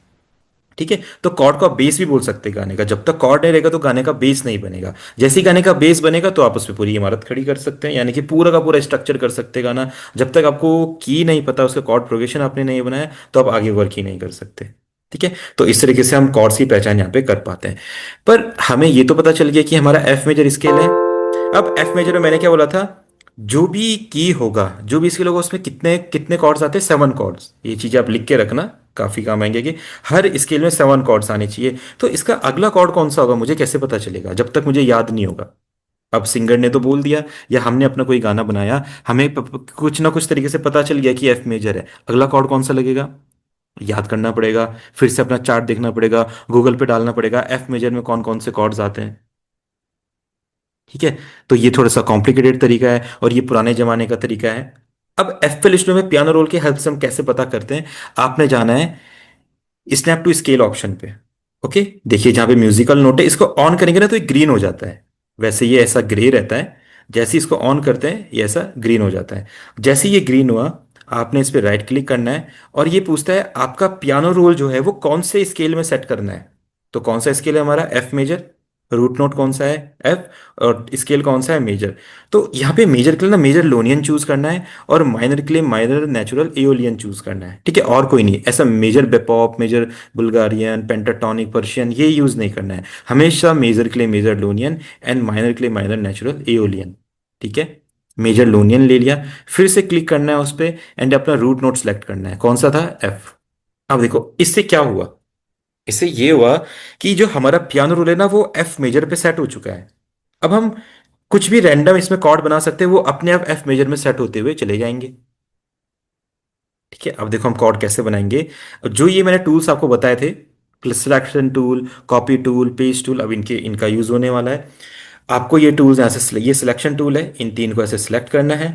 ठीक है, तो कॉर्ड को आप बेस भी बोल सकते हैं गाने का। जब तक कॉर्ड नहीं रहेगा तो गाने का बेस नहीं बनेगा। जैसे ही गाने का बेस बनेगा तो आप उस पर पूरी इमारत खड़ी कर सकते हैं, यानी कि पूरा का पूरा स्ट्रक्चर कर सकते हैं गाना। जब तक आपको की नहीं पता, उसका कॉर्ड प्रोग्रेशन आपने नहीं बनाया, तो आप आगे वर्क ही नहीं कर सकते। ठीक है, तो इस तरीके से हम कॉर्ड्स की पहचान यहाँ पे कर पाते हैं। पर हमें ये तो पता चल गया कि हमारा एफ मेजर स्केल है। अब एफ मेजर में मैंने क्या बोला था, जो भी की होगा, जो भी स्केल होगा, उसमें कितने कितने कॉर्ड्स आते हैं? Seven chords. ये चीजें आप लिख के रखना, काफी काम आएंगे कि हर स्केल में सेवन कॉर्ड्स आने चाहिए। तो इसका अगला कॉर्ड कौन सा होगा मुझे कैसे पता चलेगा, जब तक मुझे याद नहीं होगा? अब सिंगर ने तो बोल दिया, या हमने अपना कोई गाना बनाया, हमें कुछ ना कुछ तरीके से पता चल गया कि एफ मेजर है, अगला कॉर्ड कौन सा लगेगा? याद करना पड़ेगा, फिर से अपना चार्ट देखना पड़ेगा, गूगल पे डालना पड़ेगा एफ मेजर में कौन कौन से कॉर्ड्स आते हैं। ठीक है, तो ये थोड़ा सा कॉम्प्लिकेटेड तरीका है और ये पुराने जमाने का तरीका है। अब एफएल स्टूडियो में पियानो रोल की हेल्प से हम कैसे पता करते हैं? आपने जाना है स्नैप टू स्केल ऑप्शन पे। ओके, देखिए जहां पे म्यूजिकल नोट है, इसको ऑन करेंगे ना तो ये ग्रीन हो जाता है। वैसे ये ऐसा ग्रे रहता है, जैसे ही इसको ऑन करते हैं ये ऐसा ग्रीन हो जाता है। जैसे ही ये ग्रीन हुआ, आपने इस पे राइट क्लिक करना है और ये पूछता है आपका पियानो रोल जो है वो कौन से स्केल में सेट करना है। तो कौन सा स्केल है हमारा? F major. रूट नोट कौन सा है? एफ। और स्केल कौन सा है? मेजर। तो यहाँ पे मेजर के लिए ना मेजर लोनियन चूज करना है, और माइनर के लिए माइनर नेचुरल एओलियन चूज करना है। ठीक है, और कोई नहीं, ऐसा major bebop, major Bulgarian, pentatonic Persian ये यूज नहीं करना है। हमेशा मेजर के लिए मेजर लोनियन एंड माइनर के लिए माइनर नेचुरल एओलियन। ठीक है, मेजर लोनियन ले लिया, फिर से क्लिक करना है उस पर एंड अपना रूट नोट सेलेक्ट करना है, कौन सा था? एफ। अब देखो इससे क्या हुआ, इससे ये हुआ कि जो हमारा पियानो रोल है ना वो एफ मेजर पे सेट हो चुका है। अब हम कुछ भी रैंडम इसमें कॉर्ड बना सकते हैं, वो अपने आप एफ मेजर में सेट होते हुए चले जाएंगे। ठीक है, अब देखो हम कॉर्ड कैसे बनाएंगे। जो ये मैंने टूल्स आपको बताए थे, selection tool, copy tool, page tool, अब इनके इनका यूज होने वाला है। आपको ये टूल्स यहाँ से ये सिलेक्शन टूल है, इन तीन को ऐसे सिलेक्ट करना है,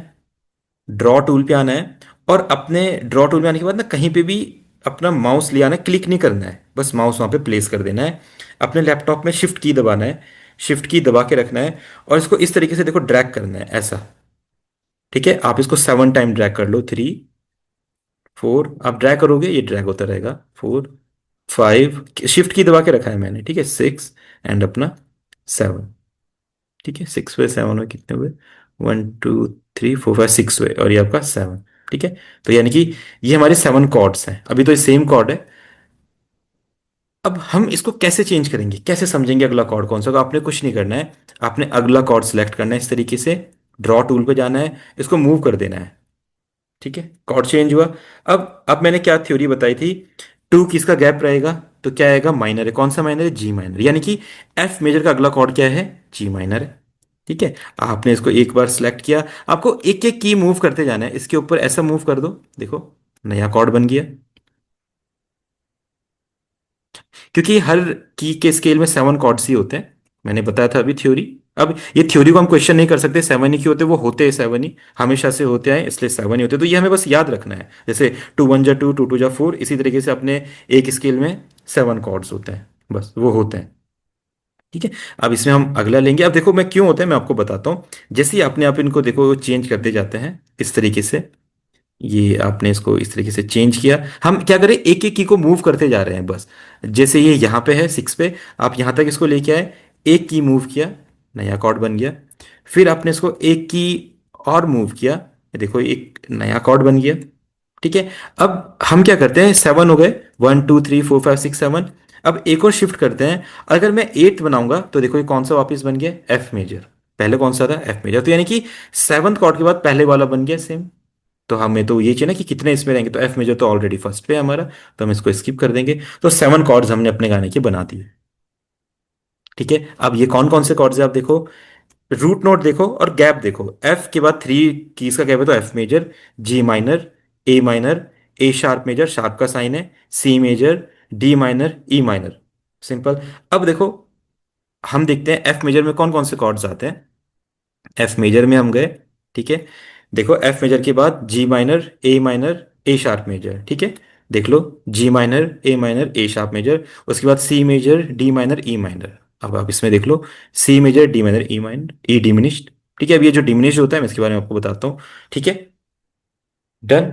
ड्रॉ टूल पे आना है, और अपने ड्रॉ टूल में आने के बाद ना कहीं पे भी अपना माउस ले आना है, क्लिक नहीं करना है, बस माउस वहां पे प्लेस कर देना है। अपने लैपटॉप में शिफ्ट की दबाना है, शिफ्ट की दबा के रखना है, और इसको इस तरीके से देखो ड्रैग करना है ऐसा। ठीक है, आप इसको 7 टाइम ड्रैग कर लो, 3, 4, आप ड्रैग करोगे ये ड्रैग होता रहेगा, 4, 5, शिफ्ट की दबा के रखा है मैंने, ठीक है, 6 एंड अपना 7। ठीक है, 6 हुए, 7 हुए, कितने हुए, 1, 2, 3, 4, 5, 6 हुए, और ये आपका 7। ठीक है, तो यानी कि ये हमारे 7 कॉर्ड्स हैं, अभी तो ये सेम कॉर्ड है। अब हम इसको कैसे चेंज करेंगे, कैसे समझेंगे अगला कॉर्ड कौन सा, तो आपने कुछ नहीं करना है, आपने अगला कॉर्ड सेलेक्ट करना है इस तरीके से, ड्रॉ टूल पे जाना है, इसको मूव कर देना है। ठीक है, कॉर्ड चेंज हुआ। अब मैंने क्या थ्योरी बताई थी, टू किसका गैप रहेगा, तो क्या आएगा, माइनर है, कौन सा माइनर है, जी माइनर, यानी कि एफ मेजर का अगला कॉर्ड क्या है, जी माइनर है। ठीक है, आपने इसको एक बार सिलेक्ट किया, आपको एक एक की मूव करते जाना है, इसके ऊपर ऐसा मूव कर दो, देखो नया कॉर्ड बन गया, क्योंकि हर की के स्केल में 7 कॉर्ड्स ही होते हैं, मैंने बताया था अभी थ्योरी। अब ये थ्योरी को हम क्वेश्चन नहीं कर सकते, 7 ही क्यों होते, वो होते हैं 7 ही, हमेशा से होते आए, इसलिए 7 ही होते हैं, तो ये हमें बस याद रखना है, जैसे 2 1 जा 2, 2 2 जा 4, इसी तरीके से अपने एक स्केल में 7 कॉर्ड्स होते हैं, बस वो होते हैं। ठीक है, अब इसमें हम अगला लेंगे, अब देखो मैं क्यों होता है मैं आपको बताता हूँ। जैसे ही अपने आप इनको देखो चेंज करते जाते हैं इस तरीके से, ये आपने इसको इस तरीके से चेंज किया, हम क्या करें, एक एक की को मूव करते जा रहे हैं बस। जैसे ये यहाँ पे है 6 पे, आप यहाँ तक इसको लेके आए, एक की मूव किया, नया कॉर्ड बन गया। फिर आपने इसको एक की और मूव किया, ये देखो एक नया कॉर्ड बन गया। ठीक है, अब हम क्या करते हैं, 7 हो गए, 1 2 3 4 5 6 7, अब एक और शिफ्ट करते हैं। अगर मैं 8 बनाऊंगा तो देखो ये कौन सा वापस बन गया, एफ मेजर। पहले कौन सा था, एफ मेजर, तो यानी कि 7th कॉर्ड के बाद पहले वाला बन गया सेम। तो हमें तो ये चाहिए ना कि कितने इसमें रहेंगे, तो एफ मेजर तो ऑलरेडी फर्स्ट पे है हमारा, तो हम इसको स्किप कर देंगे। तो 7 कॉर्ड्स हमने अपने गाने के बना दिए। ठीक है, अब ये कौन कौन से कॉर्ड्स है आप देखो, रूट नोट देखो और गैप देखो, एफ के बाद 3 कीज का गैप है, तो F major, G minor, A minor, A sharp major, sharp का साइन है, C major, D minor, E minor, simple. अब देखो हम देखते हैं एफ मेजर में कौन कौन से कॉर्ड्स आते हैं। एफ मेजर में हम गए, ठीक है, देखो एफ मेजर के बाद G minor, A minor, A sharp major, ठीक है, देख लो, G minor, A minor, A sharp major, उसके बाद C major, D minor, E minor. अब आप इसमें देख लो, C major, D minor, E minor, E diminished. ठीक है, अब ये जो डिमिनिश्ड होता है मैं इसके बारे में आपको बताता हूँ। ठीक है, डन।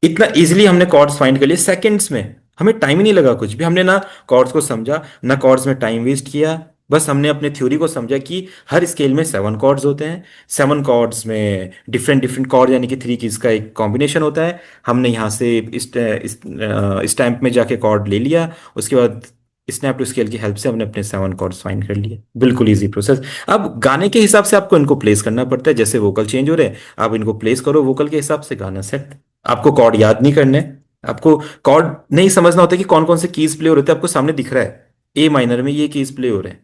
इतना इजीली हमने कॉर्ड्स फाइंड कर लिए सेकंड्स में, हमें टाइम ही नहीं लगा कुछ भी, हमने ना कॉर्ड्स को समझा, ना कॉर्ड्स में टाइम वेस्ट किया, बस हमने अपने थ्योरी को समझा कि हर स्केल में 7 कॉर्ड्स होते हैं, 7 कॉर्ड्स में डिफरेंट डिफरेंट कॉर्ड यानी कि 3 कीज का एक कॉम्बिनेशन होता है। हमने यहाँ से इस टाइम में जाके कॉर्ड ले लिया, उसके बाद स्नैप टू स्केल की हेल्प से हमने अपने 7 कॉर्ड्स फाइंड कर लिए, बिल्कुल इजी प्रोसेस। अब गाने के हिसाब से आपको इनको प्लेस करना पड़ता है, जैसे वोकल चेंज हो रहे हैं, आप इनको प्लेस करो वोकल के हिसाब से, गाना सेट। आपको कॉर्ड याद नहीं करने, आपको कॉर्ड नहीं समझना होता कि कौन कौन से कीज प्ले हो रहे थे, आपको सामने दिख रहा है, ए माइनर में ये कीज प्ले हो रहे हैं,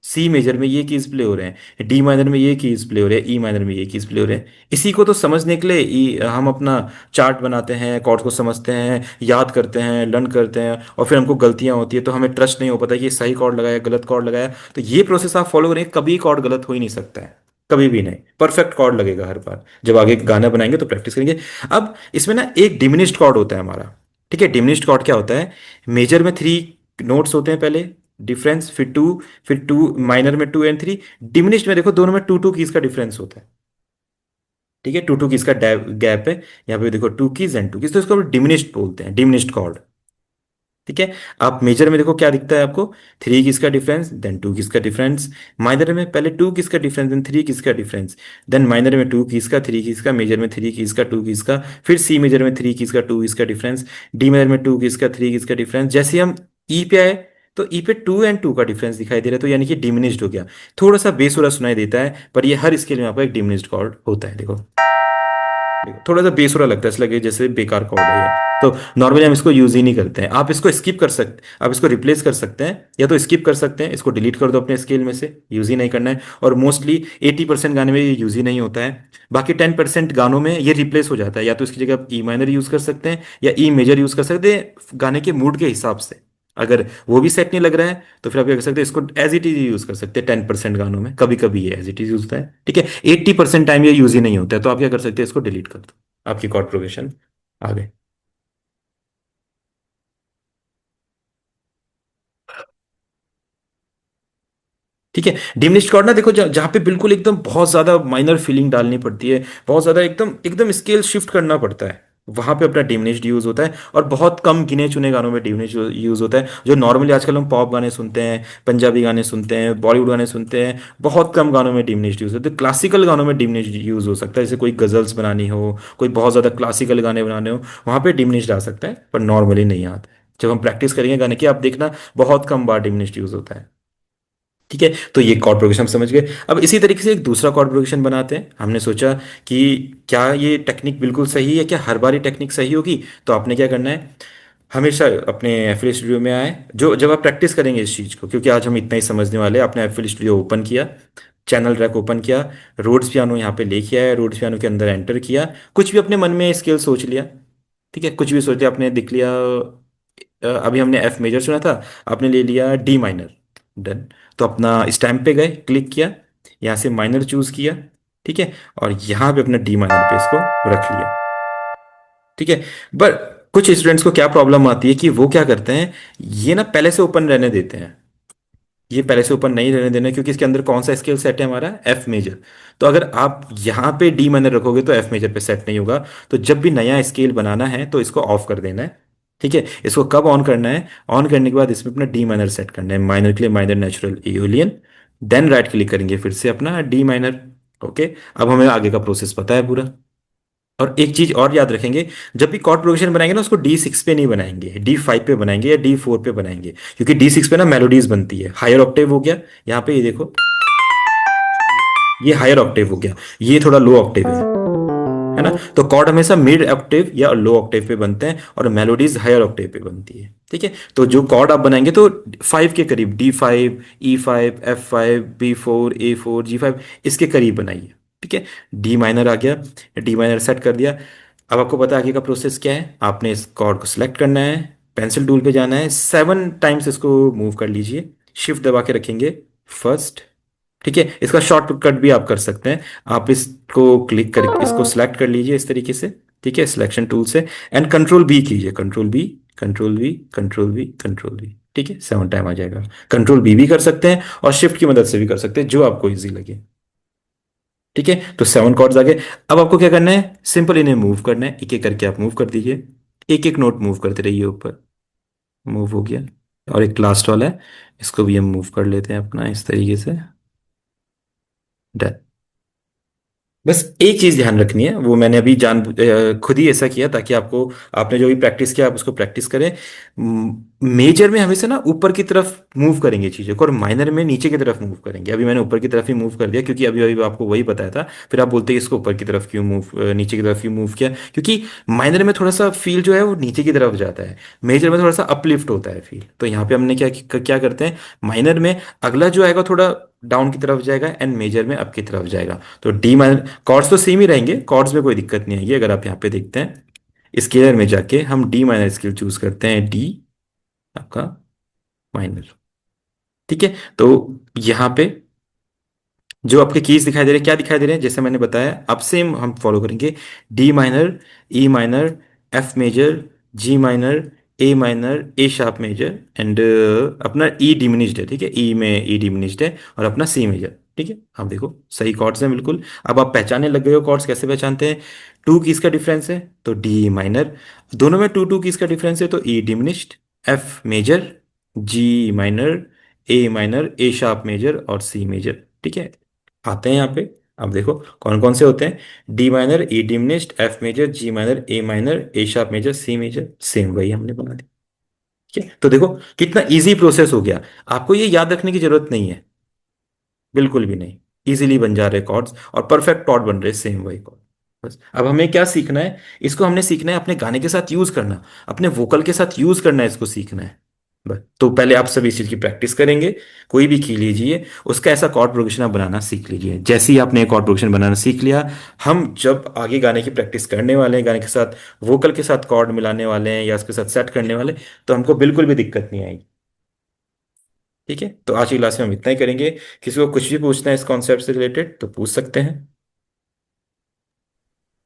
सी मेजर में ये कीज प्ले हो रहे हैं, डी माइनर में ये कीज प्ले हो रहे हैं, ई माइनर में ये कीज प्ले हो रहे हैं। इसी को तो समझने के लिए हम अपना चार्ट बनाते हैं, कॉर्ड को समझते हैं, याद करते हैं, लर्न करते हैं, और फिर हमको गलतियां होती है तो हमें ट्रस्ट नहीं हो पाता कि ये सही कॉर्ड लगाया गलत कॉर्ड लगाया। तो ये प्रोसेस आप फॉलो करेंगे, कभी कॉर्ड गलत हो ही नहीं सकता है, कभी भी नहीं, परफेक्ट कॉर्ड लगेगा हर बार, जब आगे गाना बनाएंगे तो प्रैक्टिस करेंगे। अब इसमें ना एक डिमिनिश्ड कॉर्ड होता है हमारा। ठीक है, डिमिनिश्ड कॉर्ड क्या होता है, मेजर में 3 नोट्स होते हैं पहले, डिफरेंस, फिर टू माइनर में 2 एंड 3, डिमिनिश्ड में देखो दोनों में 2 2 कीज का डिफरेंस होता है। ठीक है, 2 2 कीज का गैप है, यहाँ पे देखो 2 कीज एंड 2 कीज, तो इसको डिमिनिश्ड बोलते हैं, डिमिनिश्ड कॉर्ड। ठीक है, आप मेजर में देखो क्या दिखता है आपको, 3 कीज का डिफरेंस, देन 2 कीज का डिफरेंस, माइनर में पहले 2 कीज का डिफरेंस, देन 3 कीज का डिफरेंस, देन माइनर में 2 कीज का, 3 कीज का, मेजर में 3 कीज का, 2 कीज का, फिर सी मेजर में 3 कीज का, 2 कीज का डिफरेंस, डी मेजर में 2 कीज का, 3 कीज का डिफरेंस। जैसे हम ई पे आए तो ई पे 2 एंड 2 का डिफरेंस दिखाई दे रहा है, तो यानी कि डिमिनिश्ड हो गया, थोड़ा सा बेसुरा सुनाई देता है, पर ये हर स्केल में आपको एक डिमिनिश्ड कॉर्ड होता है, देखो। देखो थोड़ा सा बेसुरा लगता है, इसलिए लगे जैसे बेकार कॉर्ड है ये। तो नॉर्मली हम इसको यूज ही नहीं करते हैं। आप इसको स्किप कर सकते, आप इसको रिप्लेस कर सकते हैं या तो स्किप कर सकते हैं, इसको डिलीट कर दो अपने स्केल में से, यूज ही नहीं करना है। और मोस्टली 80% गाने में ये यूज ही नहीं होता है। बाकी 10% गानों में ये रिप्लेस हो जाता है, या तो इसकी जगह आप ई माइनर यूज कर सकते हैं या ई मेजर यूज कर सकते हैं गाने के मूड के हिसाब से। अगर वो भी सेट नहीं लग रहा है तो फिर आप क्या कर सकते हैं, इसको एज इट इज यूज कर सकते हैं 10% गानों में, कभी कभी ये एज इट इज यूज होता है, ठीक है। 80% टाइम ये यूज ही नहीं होता है, तो आप क्या कर सकते हैं, इसको डिलीट कर दो, आपकी कॉर्ड प्रोग्रेशन आ गए। ठीक है। डिमिनिश्ड कॉर्ड ना देखो, जहाँ पे बिल्कुल एकदम बहुत ज्यादा माइनर फीलिंग डालनी पड़ती है, बहुत ज्यादा एकदम एकदम स्केल शिफ्ट करना पड़ता है, वहां पे अपना डिमिनिश्ड यूज होता है। और बहुत कम गिने चुने गानों में डिमिनिश्ड यूज होता है, जो नॉर्मली आजकल हम पॉप गाने सुनते हैं, पंजाबी गाने सुनते हैं, बॉलीवुड गाने सुनते हैं, बहुत कम गानों में डिमिनिश्ड यूज होता है। क्लासिकल गानों में डिमिनिश्ड यूज हो सकता है, जैसे कोई गजल्स बनानी हो, कोई बहुत ज्यादा क्लासिकल गाने बनाने हो, वहां पे डिमिनिश्ड आ सकता है, पर नॉर्मली नहीं आता है। जब हम प्रैक्टिस करेंगे गाने की, आप देखना बहुत कम बार डिमिनिश्ड यूज होता है। ठीक है, तो ये कॉर्ड प्रोग्रेशन हम समझ गए। अब इसी तरीके से एक दूसरा कॉर्ड प्रोग्रेशन बनाते हैं। हमने सोचा कि क्या ये टेक्निक बिल्कुल सही है, क्या हर बार ये टेक्निक सही होगी। तो आपने क्या करना है, हमेशा अपने एफ एल स्टूडियो में आए, जो जब आप प्रैक्टिस करेंगे इस चीज़ को, क्योंकि आज हम इतना ही समझने वाले हैं, आपने एफ एल स्टूडियो ओपन किया, चैनल ट्रैक ओपन किया, रोड्स पियानो यहाँ पे लेके आया, रोड्स पियानो के अंदर एंटर किया, कुछ भी अपने मन में स्केल सोच लिया। ठीक है, कुछ भी सोच लिया आपने, दिख लिया। अभी हमने एफ मेजर सुना था, आपने ले लिया डी माइनर, डन। तो अपना स्टैम्प पे गए, क्लिक किया, यहाँ से माइनर चूज किया, ठीक है, और यहाँ पे अपना डी माइनर पे इसको रख लिया। ठीक है। बट कुछ स्टूडेंट्स को क्या प्रॉब्लम आती है कि वो क्या करते हैं, ये ना पहले से ओपन रहने देते हैं। ये पहले से ओपन नहीं रहने देना, क्योंकि इसके अंदर कौन सा स्केल सेट है हमारा, एफ मेजर। तो अगर आप यहाँ पे डी माइनर रखोगे तो एफ मेजर पे सेट नहीं होगा। तो जब भी नया स्केल बनाना है तो इसको ऑफ कर देना है। ठीक है, इसको कब ऑन करना है, ऑन करने के बाद इसमें अपना डी माइनर सेट करना है, माइनर के लिए minor natural Aeolian, then right click करेंगे फिर से अपना डी माइनर। ओके, अब हमें आगे का प्रोसेस पता है पूरा। और एक चीज और याद रखेंगे, जब भी कॉर्ड प्रोग्रेशन बनाएंगे ना, उसको डी 6 पे नहीं बनाएंगे, डी 5 पे बनाएंगे या डी 4 पे बनाएंगे, क्योंकि डी 6 पे ना मेलोडीज बनती है। हायर ऑक्टेव हो गया, यहाँ पे ये देखो, ये हायर ऑक्टेव हो गया, ये थोड़ा लो ऑक्टेव है ना। तो कॉर्ड हमेशा मिड ऑक्टेव या लो ऑक्टेव पे बनते हैं और मेलोडीज हायर ऑक्टेव पे बनती है। ठीक है, तो जो कॉर्ड आप बनाएंगे तो 5 के करीब, D5 E5 F5 B4 A4 G5, इसके करीब बनाइए। ठीक है, डी माइनर आ गया, डी माइनर सेट कर दिया। अब आपको पता है आगे का प्रोसेस क्या है, आपने इस कॉर्ड को सिलेक्ट करना है, पेंसिल टूल पे जाना है, 7 टाइम्स इसको मूव कर लीजिए, शिफ्ट दबा के रखेंगे फर्स्ट। ठीक है, इसका शॉर्टकट भी आप कर सकते हैं, आप इसको क्लिक कर इसको सिलेक्ट कर लीजिए इस तरीके से। ठीक है, सिलेक्शन टूल से, एंड कंट्रोल बी कीजिए, control B, control B, control B, control B. ठीक है, 7 टाइम आ जाएगा। कंट्रोल बी भी कर सकते हैं और शिफ्ट की मदद से भी कर सकते हैं, जो आपको इजी लगे। ठीक है, तो 7 कॉर्ड्स आ गए। अब आपको क्या करना है, सिंपल इन्हें मूव करना है, एक एक करके आप मूव कर दीजिए, एक एक नोट मूव करते रहिए ऊपर। मूव हो गया। और एक लास्ट वाला है, इसको भी हम मूव कर लेते हैं अपना इस तरीके से। डन। बस एक चीज ध्यान रखनी है, वो मैंने अभी खुद ही ऐसा किया ताकि आपको, आपने जो भी प्रैक्टिस किया आप उसको प्रैक्टिस करें। मेजर में हमेशा ना ऊपर की तरफ मूव करेंगे चीज़ों को, और माइनर में नीचे की तरफ मूव करेंगे। अभी मैंने ऊपर की तरफ ही मूव कर दिया, क्योंकि अभी अभी आपको वही बताया था। फिर आप बोलते हैं इसको ऊपर की तरफ क्यों मूव, नीचे की तरफ क्यों मूव किया, क्योंकि माइनर में थोड़ा सा फील जो है वो नीचे की तरफ जाता है, मेजर में थोड़ा सा अपलिफ्ट होता है फील। तो यहाँ पे हमने क्या क्या करते हैं, माइनर में अगला जो आएगा थोड़ा डाउन की तरफ जाएगा, एंड मेजर में अप की तरफ जाएगा। तो डी माइनर, कॉर्ड्स तो सेम ही रहेंगे, कॉर्ड्स में कोई दिक्कत नहीं आएगी। अगर आप यहाँ पे देखते हैं स्केलर में जाके, हम डी माइनर स्केल चूज करते हैं, डी आपका माइनर। ठीक है, तो यहाँ पे जो आपके कीज दिखाई दे रहे हैं, क्या दिखाई दे रहे हैं, जैसे मैंने बताया, अब सेम हम फॉलो करेंगे। D minor, E minor, F major, G minor, A minor, A sharp major, and अपना ई डिमिनिश्ड है। ठीक है, ई में ई डिमिनिश्ड है, और अपना सी मेजर। ठीक है, आप देखो सही कॉर्ड्स हैं बिल्कुल। अब आप पहचानने लग गए हो कॉर्ड्स कैसे पहचानते हैं, 2 कीज का डिफरेंस है तो डी माइनर, दोनों में 2 2 कीज का डिफरेंस है तो E diminished, F major, G minor, A minor, A sharp major और सी मेजर। ठीक है, आते हैं यहाँ पे। अब देखो कौन कौन से होते हैं, D minor, E diminished, F major, G minor, A minor, A sharp major, C major, same वही हमने बना दिया। ठीक है, तो देखो कितना इजी प्रोसेस हो गया। आपको ये याद रखने की जरूरत नहीं है, बिल्कुल भी नहीं। इजीली बन जा रहे कॉर्ड्स और परफेक्ट कॉर्ड बन रहे, सेम वही कॉर्ड। बस अब हमें क्या सीखना है, इसको हमने सीखना है अपने गाने के साथ यूज करना, अपने वोकल के साथ यूज करना है, इसको सीखना है। बस तो पहले आप सब इस चीज की प्रैक्टिस करेंगे। कोई भी की लीजिए, उसका ऐसा कॉर्ड प्रोग्रेशन आप बनाना सीख लीजिए। जैसे ही आपने कॉर्ड प्रोग्रेशन बनाना सीख लिया, हम जब आगे गाने की प्रैक्टिस करने वाले हैं, गाने के साथ वोकल के साथ कॉर्ड मिलाने वाले हैं या उसके साथ सेट करने वाले, तो हमको बिल्कुल भी दिक्कत नहीं आएगी। ठीक है, तो आज की क्लास में हम इतना ही करेंगे। किसी को कुछ भी पूछना है इस कॉन्सेप्ट से रिलेटेड तो पूछ सकते हैं।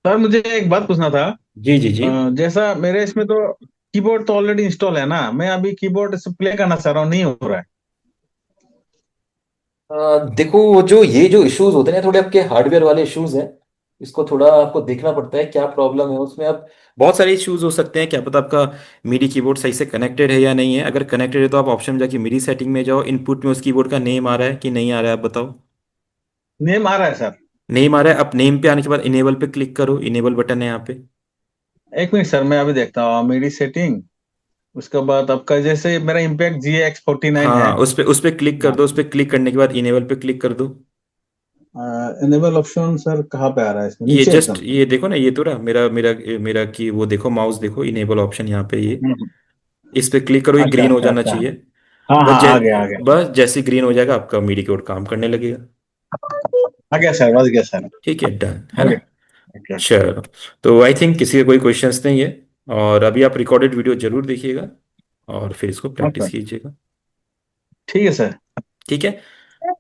सर मुझे एक बात पूछना था। जी जी जी। जैसा मेरे इसमें तो कीबोर्ड तो ऑलरेडी इंस्टॉल है ना, मैं अभी कीबोर्ड से प्ले करना चाह रहा हूँ, नहीं हो रहा है। देखो वो जो ये जो इश्यूज होते हैं थोड़े आपके हार्डवेयर वाले इश्यूज हैं। इसको थोड़ा आपको देखना पड़ता है क्या प्रॉब्लम है उसमें। अब बहुत सारे इश्यूज हो सकते हैं, क्या पता आपका मीडी कीबोर्ड सही से कनेक्टेड है या नहीं है। अगर कनेक्टेड है तो आप ऑप्शन में जाके मीडी सेटिंग में जाओ, इनपुट में उस कीबोर्ड का नेम आ रहा है कि नहीं आ रहा है, आप बताओ। नेम आ रहा है सर। नेम आ रहा है, आप नेम पे आने के बाद इनेबल पे क्लिक करो, इनेबल बटन है यहाँ पे। एक मिनट सर, मैं अभी देखता हूँ मेरी सेटिंग। उसके बाद आपका जैसे मेरा इम्पैक्ट GX49 है। हाँ उस पे क्लिक कर दो, उस पे क्लिक करने के बाद इनेबल पे क्लिक कर दो। इनेबल ऑप्शन सर कहाँ पे आ रहा है, इसमें ये नीचे जस्ट एकदम। ये देखो ना, ये तो रहा मेरा मेरा मेरा की वो देखो, माउस देखो, इनेबल ऑप्शन यहाँ पे ये। हम्म। इस पे क्लिक करो, ये अच्छा ग्रीन हो अच्छा जाना अच्छा। चाहिए। हाँ बस हाँ, आ गया आ गया। बस जैसे ग्रीन हो जाएगा आपका मीडी कोड काम करने लगेगा। आ गया सर, बस गया सर। ठीक है, डन है हो ना। गया। ओके। चलो, तो आई थिंक किसी का कोई क्वेश्चंस नहीं है। और अभी आप रिकॉर्डेड वीडियो जरूर देखिएगा और फिर इसको हाँ प्रैक्टिस सर, कीजिएगा। ठीक है सर। ठीक है,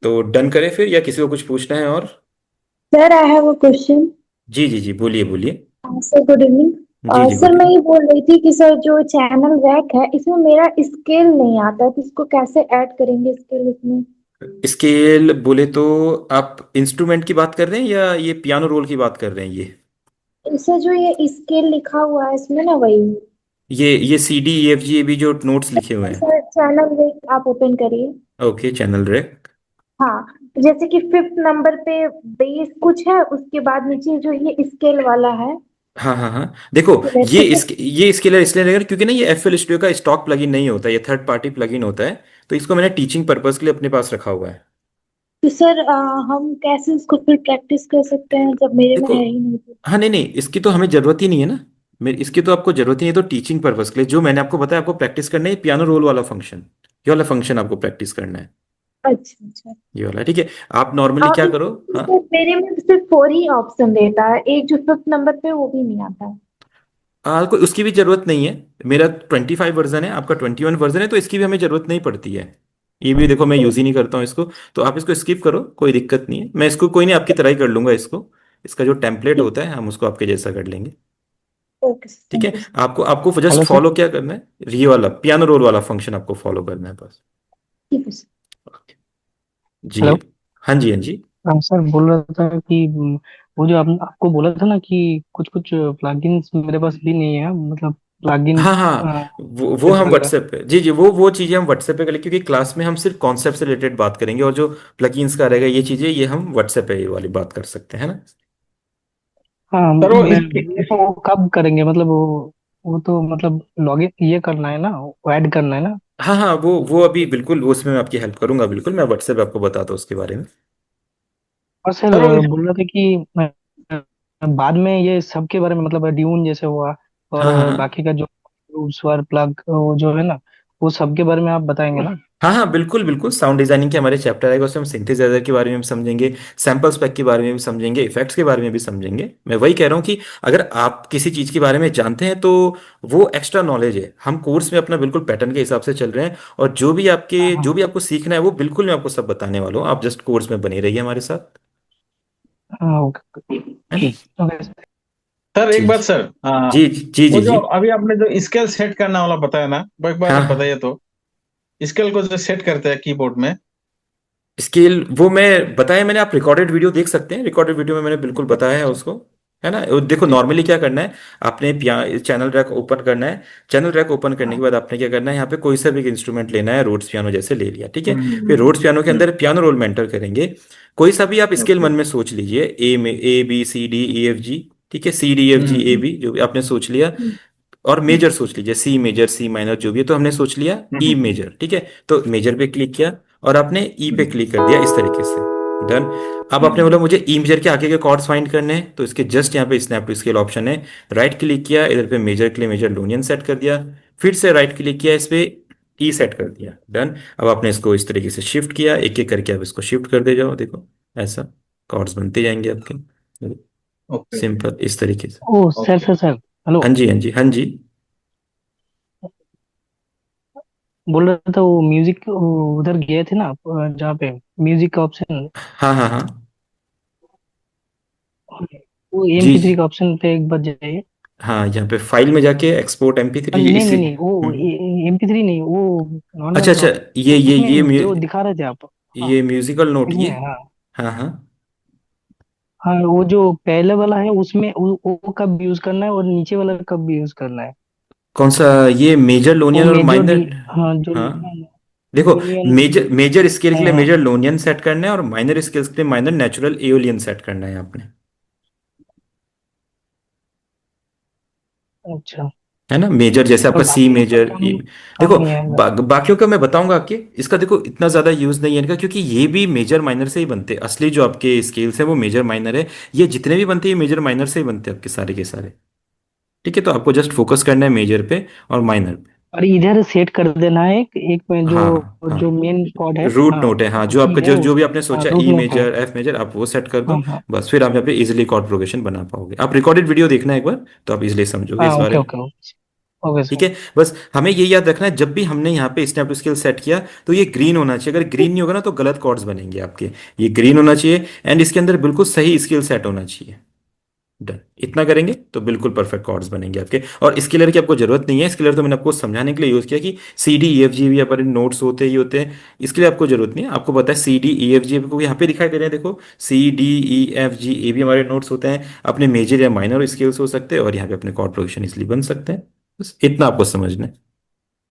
तो डन करें फिर या किसी को कुछ पूछना है और। Sir I have a question. जी जी जी, बोलिए बोलिए। Sir good evening. जी जी सर गुड। मैं ये बोल रही थी कि सर जो चैनल रैक है इसमें मेरा स्केल नहीं आता है, तो इसको कैसे ऐड करेंगे स्केल इसमें? स्केल बोले तो आप इंस्ट्रूमेंट की बात कर रहे हैं या ये पियानो रोल की बात कर रहे हैं ये। इससे जो ये स्केल लिखा हुआ है इसमें ना, वही। ये सी डी ई एफ जी, ये भी जो नोट्स लिखे हुए हैं। सर चैनल रैक आप ओपन करिए। Okay, channel rack. हाँ, जैसे कि फिफ्थ नंबर पे बेस कुछ है, उसके बाद नीचे जो ये स्केल वाला है। हाँ हाँ हाँ, देखो ये ठीक है। ये स्केलर इसलिए लगेगा क्योंकि ना ये एफ एल स्टूडियो का स्टॉक प्लगइन नहीं होता, ये थर्ड पार्टी प्लगइन होता है। तो इसको मैंने टीचिंग पर्पस के लिए अपने पास रखा हुआ है। तो सर हम कैसे इसको फिर प्रैक्टिस कर सकते हैं जब मेरे में देखो, है ही नहीं तो? हाँ नहीं नहीं, इसकी तो हमें जरूरत ही नहीं है ना। इसकी तो आपको जरूरत ही नहीं है, तो टीचिंग पर्पस के लिए जो मैंने आपको बताया, आपको प्रैक्टिस करना है पियानो रोल वाला फंक्शन। ये वाला फंक्शन आपको प्रैक्टिस करना है। अच्छा अच्छा। ये वाला, ठीक है। आप नॉर्मली क्या करो। हाँ, इसमें मेरे में सिर्फ फोर ही ऑप्शन देता है, एक जो फिफ्थ नंबर पे वो भी नहीं आता है। कोई उसकी भी जरूरत नहीं है। मेरा 25 वर्जन है, आपका 21 वर्जन है, तो इसकी भी हमें जरूरत नहीं पड़ती है। ये भी देखो मैं यूज ही नहीं करता हूँ इसको। तो आप इसको स्किप करो, कोई दिक्कत नहीं है। मैं इसको कोई नहीं, आपकी तरह ही कर लूंगा इसको। इसका जो टेम्पलेट ठीक। होता है हम उसको आपके जैसा कर लेंगे। ओके, ठीक है, थैंक यू। आपको आपको जस्ट हेलो सर। फॉलो क्या करना है, ये वाला पियानो रोल वाला फंक्शन आपको फॉलो करना है बस। ठीक है सर। जी। हेलो। हाँ जी हाँ जी। हाँ सर, बोल रहा था कि वो जो आपको बोला था ना कि कुछ कुछ प्लगइन्स मेरे पास भी नहीं है, मतलब प्लगइन हाँ हाँ, वो कैसे हम लगेगा? व्हाट्सएप पे, जी जी, वो चीज़ें हम व्हाट्सएप पे करें, क्योंकि क्लास में हम सिर्फ कॉन्सेप्ट से रिलेटेड बात करेंगे, और जो प्लगइन्स का रहेगा ये चीज़ें, ये हम व्हाट्सएप पे ये वाली बात कर सकते हैं ना। हाँ, सर वो मैं इसके तो वो कब करेंगे, मतलब वो तो मतलब लॉगिन ये करना है ना, वो ऐड करना है ना। हाँ हाँ, वो अभी बिल्कुल, वो उसमें मैं आपकी हेल्प करूंगा, बिल्कुल मैं व्हाट्सएप आपको बताता हूँ उसके बारे में। और सर सर वो बोल रहा था कि बाद में ये सब के बारे में, मतलब ड्यून जैसे हुआ और हाँ हाँ हाँ बाकी का जो स्वर प्लग वो जो है ना, वो सब के बारे में आप बताएंगे ना। हाँ हाँ, बिल्कुल बिल्कुल, साउंड डिजाइनिंग के हमारे चैप्टर आएगा, उसमें हम सिंथेसाइजर के बारे में भी समझेंगे, सैंपल स्पेक के बारे में भी समझेंगे, इफेक्ट्स के बारे में भी समझेंगे। मैं वही कह रहा हूँ कि अगर आप किसी चीज़ के बारे में जानते हैं तो वो एक्स्ट्रा नॉलेज है। हम कोर्स में अपना बिल्कुल पैटर्न के हिसाब से चल रहे हैं, और हाँ हाँ जो भी आपको सीखना है वो बिल्कुल मैं आपको सब बताने वाला हूँ। आप जस्ट कोर्स में बने रहिए हमारे साथ, हाँ, ओके। है ना। ठीक, ओके सर। सर एक बात जी सर, हाँ, जी जी जी वो जो जी। अभी आपने जो स्केल सेट करना वाला बताया ना, वो एक बार हाँ, बताइए तो। स्केल को जो सेट करते हैं कीबोर्ड में। स्केल वो मैं बताया मैंने, आप रिकॉर्डेड वीडियो देख सकते हैं, रिकॉर्डेड वीडियो में मैंने बिल्कुल बताया है उसको, है ना। वो देखो ठीक। नॉर्मली क्या करना है, आपने चैनल रैक ओपन करना है। चैनल रैक ओपन करने के बाद आपने क्या करना है, यहाँ पे कोई सा भी इंस्ट्रूमेंट लेना है, रोड्स पियानो जैसे ले लिया, ठीक है। फिर रोड्स पियानो के हम्म। अंदर पियानो रोल में एंटर करेंगे। कोई सा भी आप स्केल ओके। मन में सोच लीजिए, ए में A B C D E F G, ठीक है, C D F G A हम्म बी जो भी आपने सोच लिया। हम्म, और मेजर सोच लीजिए, सी मेजर सी माइनर जो भी है, तो हमने सोच लिया ई हम्म मेजर, ठीक है। तो मेजर पे क्लिक किया और आपने ई पे क्लिक कर दिया इस तरीके से। डन। अब आपने बोला मुझे ई मेजर के आगे के कॉर्ड्स फाइंड करने हैं, तो इसके जस्ट यहाँ पे स्नैप टू स्केल ऑप्शन है, राइट क्लिक किया, इधर पे मेजर के लिए मेजर लोनियन सेट कर दिया, फिर से राइट क्लिक किया, इस पे ई सेट कर दिया, डन। अब आपने इसको इस तरीके से शिफ्ट किया, एक एक करके आप इसको शिफ्ट कर दे जाओ, देखो ऐसा कॉर्ड्स बनते जाएंगे आपके, ओके। सिंपल इस तरीके से। Oh sir okay. Sir sir, hello. हाँ जी, हाँ जी, हाँ जी। बोल रहा था वो म्यूजिक उधर गए थे ना आप, जहाँ पे म्यूजिक का ऑप्शन, हाँ हाँ हाँ। वो M G P G. Three का ऑप्शन पे एक बार जाइए। हाँ, यहाँ पे फाइल में जाके एक्सपोर्ट MP3 ये नहीं इसी। नहीं नहीं, वो एम पी थ्री नहीं, वो अच्छा नॉर्मल अच्छा, ये उसमें जो दिखा रहे थे आप। हाँ, ये म्यूजिकल नोट इसमें ये। हाँ। हाँ हाँ। हाँ, वो जो पहले वाला है उसमें वो कब यूज करना है और नीचे वाला कब यूज करना है। कौन सा? ये मेजर वो लोनियन और मेजर डी, माइनर। हाँ जो हाँ, लिखा है ना, देखो, यूनियन। मेजर स्केल के हाँ लिए हाँ। मेजर लोनियन सेट करना है, और माइनर स्केल्स के लिए माइनर नेचुरल एओलियन सेट करना है आपने, अच्छा। है ना। मेजर जैसे और आपका सी बाकी का सब मेजर काम काम देखो, नहीं आएगा। बाकियों का मैं बताऊंगा आपके, इसका देखो इतना ज्यादा यूज नहीं है इनका, क्योंकि ये भी मेजर माइनर से ही बनते हैं, असली जो आपके स्केल्स है वो मेजर माइनर है, ये जितने भी बनते हैं ये मेजर माइनर से ही बनते हैं आपके सारे के सारे। ठीक है, तो आपको जस्ट फोकस करना है मेजर पे और माइनर पे। और इधर सेट कर देना है एक एक में जो हाँ हाँ, जो मेन कॉर्ड है, रूट हाँ नोट है, हाँ, जो की आपका है जो उस। भी आपने हाँ, सोचा रूट ई नोट है। मेजर एफ मेजर आप वो सेट कर हाँ दो। हाँ। बस फिर आप यहाँ पे इजिली कॉर्ड प्रोग्रेशन बना पाओगे, आप रिकॉर्डेड वीडियो देखना एक बार, तो आप इजिली समझोगे हाँ, इस बारे ओके में। Okay okay. ओके ठीक सर। है, बस हमें ये याद रखना है, जब भी हमने यहाँ पे स्नैप टू स्केल सेट किया तो ये ग्रीन होना चाहिए, अगर ग्रीन नहीं होगा ना तो गलत कॉर्ड्स बनेंगे आपके। ये ग्रीन होना चाहिए, एंड इसके अंदर बिल्कुल सही स्केल सेट होना चाहिए। डन, इतना करेंगे तो बिल्कुल परफेक्ट कॉर्ड्स बनेंगे आपके, और स्केलर की आपको जरूरत नहीं है, स्केलर तो मैंने आपको समझाने के लिए यूज किया कि CD EF G भी हमारे नोट्स होते ही होते हैं, इसके लिए आपको जरूरत नहीं है, आपको पता है CD EF G को यहाँ पे दिखाई दे रहे हैं, देखो CD EF G भी हमारे नोट्स होते हैं, अपने मेजर या माइनर स्केल्स हो सकते हैं, और यहाँ पे अपने कॉर्ड प्रोग्रेशन इसलिए बन सकते हैं, बस इतना आपको समझना है।